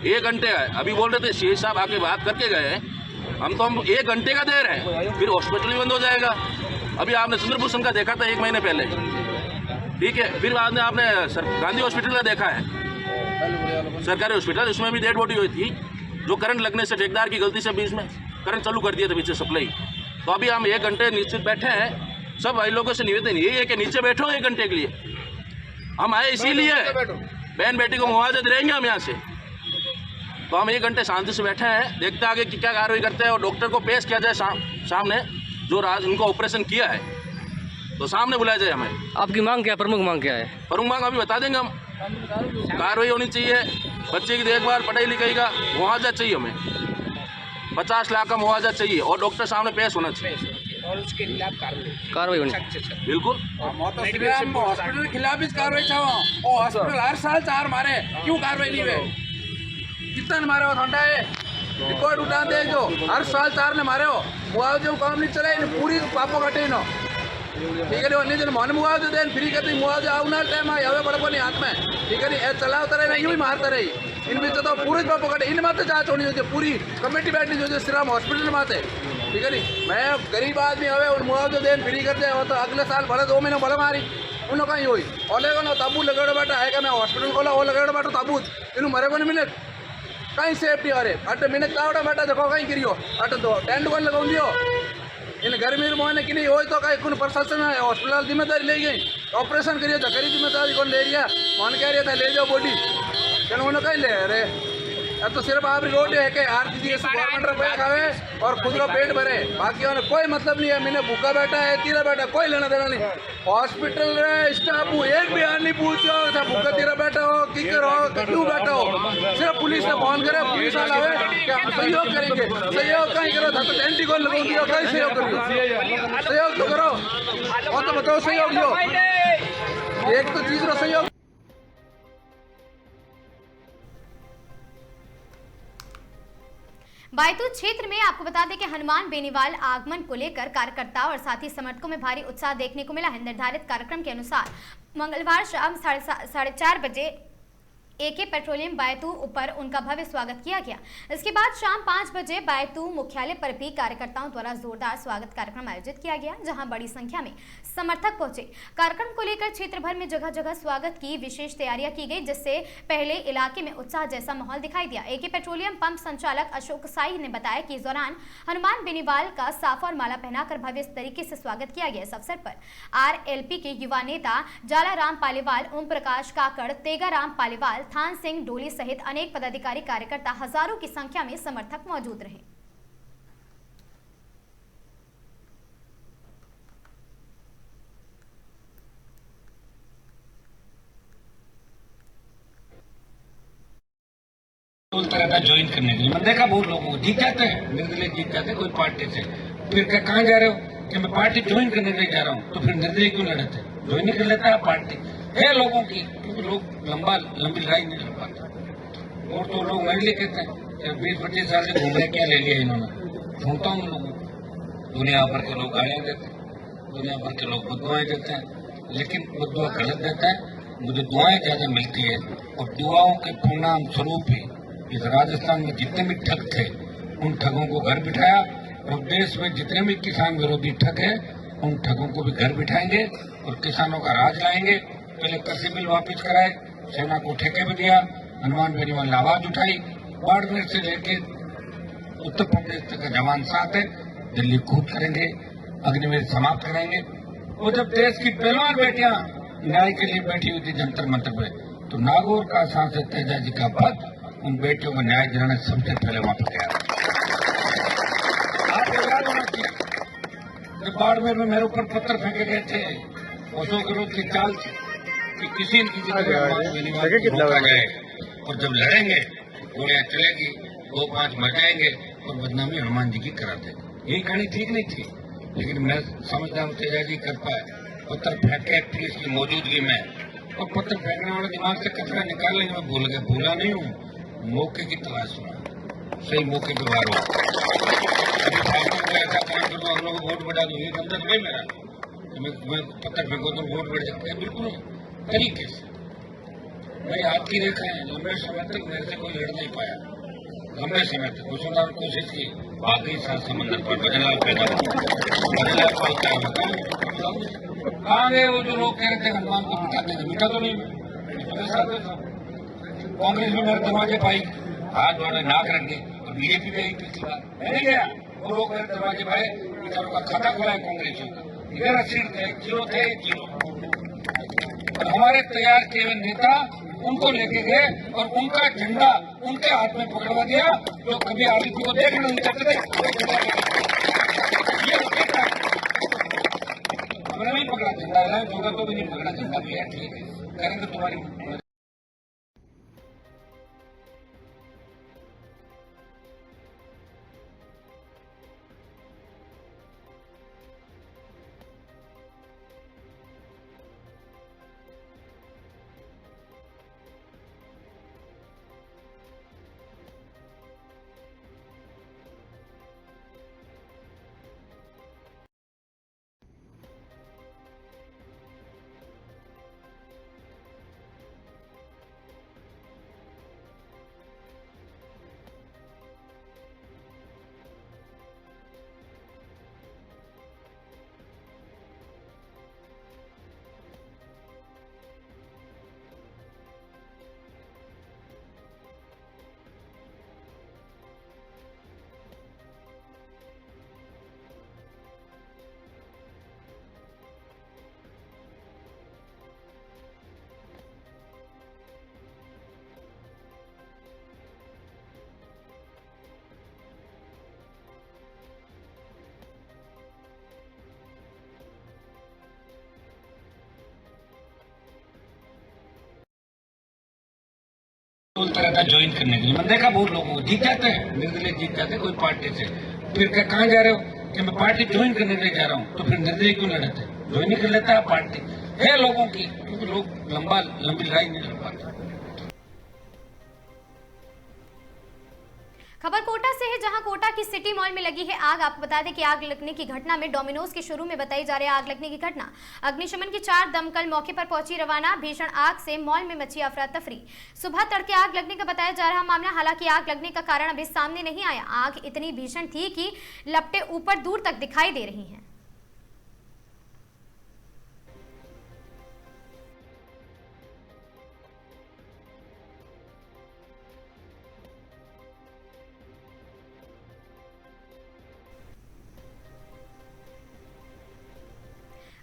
1 घंटे है, अभी बोल रहे थे शेख साहब आके बात करके गए, हम 1 घंटे का दे रहे हैं, फिर हॉस्पिटल भी बंद हो जाएगा। अभी आपने चंद्रभूषण का देखा था 1 महीने पहले, ठीक है, फिर बाद में आपने गांधी हॉस्पिटल का देखा है, सरकारी हॉस्पिटल, उसमें भी डेड बॉडी हुई थी, जो करंट लगने से ठेकेदार की गलती से बीच में करंट चालू कर दिया था बीच से सप्लाई। तो अभी हम 1 घंटे निश्चित बैठे हैं। सब भाई लोगों से निवेदन यही है कि नीचे बैठो 1 घंटे के लिए। हम आए इसीलिए, बहन बेटी को मुआवजा देंगे हम यहाँ से। तो हम 1 घंटे शांति से बैठे हैं, देखते आगे कि क्या कार्रवाई करते हैं, और डॉक्टर को पेश किया जाए सामने, जो उनको ऑपरेशन किया है, तो सामने बुलाया जाए हमें। आपकी मांग क्या, प्रमुख मांग क्या है? प्रमुख मांग अभी बता देंगे हम। कार्रवाई होनी चाहिए, बच्चे की देखभाल, पढ़ाई लिखाई का मुआवजा चाहिए हमें, 50 लाख का मुआवजा चाहिए, और डॉक्टर सामने पेश होना चाहिए और उसके खिलाफ कार्रवाई होनी बिल्कुल। हॉस्पिटल के खिलाफ भी कार्रवाई चाहो, और हॉस्पिटल हर साल 4 मारे, क्यों कार्रवाई नहीं हुई? कितना मारे हो ठंडा है, रिकॉर्ड उठा दे, जो हर साल 4 ने मारे हो, मुआवजे को काम नहीं चला, पूरी पापो कटे नो, ठीक है नहीं, मन मुआवजे दे फ्री करते, मुआवजे आना टाइम आवे बड़को नहीं हाथ में, ठीक है नहीं, चलावता रहे, यूं ही मारता रही, इन बीच तो पूरे पापो कटे, इन माते जांच होनी चाहिए, पूरी कमेटी बैठनी चाहिए श्रीराम हॉस्पिटल माते, ठीक है नहीं। मैं गरीब आदमी हवे और मुआवजा देन फ्री कर दे, तो अगले साल भले 2 महीने भले मारी उन लोग कहीं हुई, और लेकिन ताबूत लगे बैठा है, मैं हॉस्पिटल खोला वो लगे बैठो ताबूत, इन मरे को नहीं मिले कहीं सेफ्टी। अरे अट मिनट कावड़ा बैठा देखो कहीं गिरियो, अट तो टेंट को लगाऊं दियो, इन गर्मी मोहने की नहीं हो, तो कहीं कौन प्रशासन है, हॉस्पिटल जिम्मेदारी ले गई, ऑपरेशन करिए तो करी जिम्मेदारी कौन ले रहा, मन कह रहा था ले जाओ बॉडी, क्या उन्होंने कहीं ले अरे अब तो सिर्फ आप रोड है कि आरती गवर्नमेंट रुपया खावे और खुद का पेट भरे, बाकी उन्हें कोई मतलब नहीं है। मैंने भूखा बैठा है, तीरा बैठा, कोई लेना देना नहीं। हॉस्पिटल स्टाफ एक भी हाल नहीं पूछो भूखा तीरा बैठा हो कि करो क्यों बैठा हो, सिर्फ पुलिस ने फोन करे, पुलिस वाला आवे सहयोग करेंगे, सहयोग कहीं करो तो टेंटी को लगो दियो, कहीं सहयोग करो, सहयोग तो करो, और तो बताओ सहयोग दो, एक तो चीज रो सहयोग। बायतू क्षेत्र में आपको बता दें कि हनुमान बेनीवाल आगमन को लेकर कार्यकर्ताओं और साथी समर्थकों में भारी उत्साह देखने को मिला है। निर्धारित कार्यक्रम के अनुसार मंगलवार शाम 4:30 बजे एके पेट्रोलियम बायतू ऊपर उनका भव्य स्वागत किया गया। इसके बाद शाम 5 बजे बायतू मुख्यालय पर भी कार्यकर्ताओं द्वारा जोरदार स्वागत कार्यक्रम आयोजित किया गया, जहां बड़ी संख्या में समर्थक पहुंचे। कार्यक्रम को लेकर क्षेत्र भर में जगह जगह स्वागत की विशेष तैयारियां की गई, जिससे पहले इलाके में उत्साह जैसा माहौल दिखाई दिया। एके पेट्रोलियम पंप संचालक अशोक साई ने बताया कि इस दौरान हनुमान बेनीवाल का साफा और माला पहनाकर भव्य तरीके से स्वागत किया गया। इस अवसर पर RLP के युवा नेता जालाराम पालीवाल, ओम प्रकाश काकड़, तेगाराम पालीवाल, थान सिंह डोली सहित अनेक पदाधिकारी कार्यकर्ता हजारों की संख्या में समर्थक मौजूद रहे। बोलता रहता है ज्वाइन करने के लिए, मैंने देखा बहुत लोगों को जीत जाते हैं, निर्दलीय जीत जाते हैं कोई पार्टी से, फिर क्या कहाँ जा रहे हो कि मैं पार्टी ज्वाइन करने के लिए जा रहा हूँ, तो फिर निर्दलीय क्यों लड़ते, ज्वाइन कर लेता है पार्टी है लोगों की, क्योंकि लोग लंबी लड़ाई नहीं लड़ पाते। और तो लोग मेरे लिए कहते हैं 20-25 साल से घूम रहे, क्या ले लिया इन्होंने, ढूंढता हूँ लोगों को, दुनिया भर के लोग गालियाँ देते हैं, दुनिया भर के लोग बदुआएं देते हैं, लेकिन बदुआ गलत देता है, मुझे दुआएं ज्यादा मिलती है। और दुआओं के परिणाम स्वरूप ही इस राजस्थान में जितने भी ठग थे उन ठगों को घर बिठाया, और देश में जितने भी किसान विरोधी ठग है उन ठगों को भी घर बिठाएंगे और किसानों का राज लाएंगे। पहले कृषि बिल वापिस कराए, सेना को ठेके में दिया, हनुमान बेनीवाल ने आवाज उठाई, बाड़मेर से लेके उत्तर प्रदेश तक का जवान साथ है, दिल्ली कूद करेंगे, अग्निवीर समाप्त करेंगे। वो जब देश की पहलवान बेटियां न्याय के लिए बैठी हुई थी जंतर मंतर पे, तो नागौर का सांसद तेजा जी का पद उन बेटियों को न्याय दिलाने सबसे पहले वहां पर गया। आपको याद होना चाहिए जब बाड़मेर में मेरे ऊपर पत्थर फेंके गए थे अशोक गहलोत की चाल से कि किसी न किसी को रोका जाए, और जब लड़ेंगे गोलियां चलेगी, 2-5 मर जाएंगे और बदनामी हनुमान जी की करा देंगे। यही कहानी ठीक नहीं थी, लेकिन मैं समझता हूँ तेजा जी कर पाए। पत्थर फेंके थी इसकी मौजूदगी में, और पत्थर फेंकने वाले दिमाग से कचरा निकालने में भूला नहीं हूँ, मौके की तलाश में सही मौके पर वार हो। ऐसा काम करूँ हम लोग वोट बढ़ा दूँ, ये बंधन नहीं मेरा, मैं पत्थर फेंको तो वोट बढ़ जाते हैं, बिल्कुल तरीके से। मेरी हाथ की रेखा है, लंबे समय तक मेरे से कोई लड़ नहीं पाया, लंबे समय तक घुसनदार कोशिश की, बाकी सात समंदर पर बदलाव पैदा हुआ, बदलाव पड़ता है। कहाँ गए वो जो लोग कह रहे थे हनुमान को मिटा देंगे, मिटा तो नहीं, कांग्रेस में मेरे दरवाजे पाई, हाथ जोड़े नाक रख गए, और बीजेपी में ही पिछली बार मैं नहीं गया, वो लोग मेरे दरवाजे पाए, बेचारों का खाता खुला है कांग्रेसियों का, मेरा सीट थे, जीरो थे, जीरो। और हमारे तैयार किए हुए नेता उनको लेके गए और उनका झंडा उनके हाथ में पकड़वा दिया, जो कभी आदित्य को देखना नहीं चाहते थे। ये हमने नहीं पकड़ा झंडा, होगा तो भी नहीं पकड़ा झंडा, भी है ठीक है, करेंगे तुम्हारी। बोलता रहता ज्वाइन करने के लिए, मैंने देखा बहुत लोगों को जीत जाते हैं, निर्दलीय जीत जाते हैं कोई पार्टी से, फिर कहाँ जा रहे हो कि मैं पार्टी ज्वाइन करने के लिए जा रहा हूँ, तो फिर निर्दलीय क्यों लड़ते, ज्वाइन ही कर लेता है पार्टी है लोगों की, क्योंकि लोग लंबी लड़ाई नहीं लड़ पाते। खबर कोटा से है, जहां कोटा की सिटी मॉल में लगी है आग। आपको बता दें कि आग लगने की घटना में डोमिनोज के शोरूम में बताई जा रही है आग लगने की घटना। अग्निशमन की 4 दमकल मौके पर पहुंची रवाना। भीषण आग से मॉल में मची अफरा तफरी। सुबह तड़के आग लगने का बताया जा रहा मामला, हालांकि आग लगने का कारण अभी सामने नहीं आया। आग इतनी भीषण थी कि लपटें ऊपर दूर तक दिखाई दे रही हैं।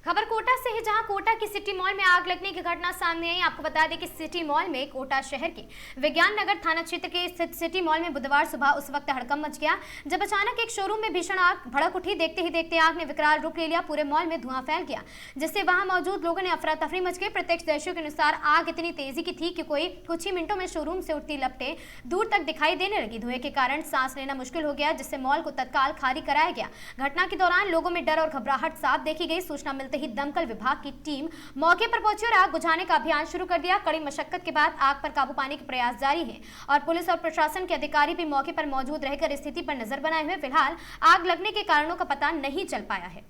खबर कोटा से है, जहां कोटा की सिटी मॉल में आग लगने की घटना सामने आई। आपको बता दें कि सिटी मॉल में कोटा शहर के विज्ञान नगर थाना क्षेत्र के स्थित सिटी मॉल में बुधवार सुबह उस वक्त हड़कंप मच गया जब अचानक एक शोरूम में भीषण आग भड़क उठी। देखते ही देखते आग ने विकराल रूप ले लिया, पूरे मॉल में धुआं फैल गया, जिससे वहां मौजूद लोगों ने अफरा तफरी मच गई। प्रत्यक्षदर्शियों के अनुसार आग इतनी तेजी की थी कि कोई कुछ ही मिनटों में शोरूम से उठती लपटें दूर तक दिखाई देने लगी। धुएं के कारण सांस लेना मुश्किल हो गया, जिससे मॉल को तत्काल खाली कराया गया। घटना के दौरान लोगों में डर और घबराहट साफ देखी गई। सूचना मिलते ही दमकल विभाग की टीम मौके पर पहुंची और आग बुझाने का अभियान शुरू कर दिया। कड़ी मशक्कत के बाद आग पर काबू पाने के प्रयास जारी हैं और पुलिस और प्रशासन के अधिकारी भी मौके पर मौजूद रहकर स्थिति पर नजर बनाए हुए। फिलहाल आग लगने के कारणों का पता नहीं चल पाया है।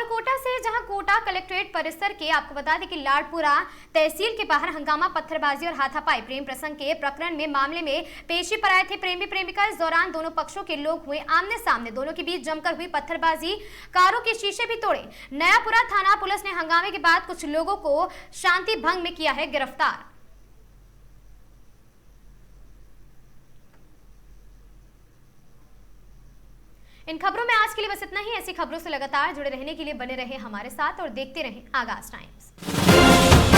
कोटा से, जहां कोटा कलेक्ट्रेट परिसर के आपको बता दें कि लाडपुरा तहसील के बाहर हंगामा, पत्थरबाजी और हाथापाई प्रेम प्रसंग के प्रकरण में मामले में पेशी पर आए थे प्रेमी प्रेमिका। इस दौरान दोनों पक्षों के लोग हुए आमने सामने, दोनों के बीच जमकर हुई पत्थरबाजी, कारों के शीशे भी तोड़े। नयापुरा थाना पुलिस ने हंगामे के बाद कुछ लोगों को शांति भंग में किया है गिरफ्तार। इन खबरों में आज के लिए बस इतना ही। ऐसी खबरों से लगातार जुड़े रहने के लिए बने रहे हमारे साथ और देखते रहें आगाज टाइम्स।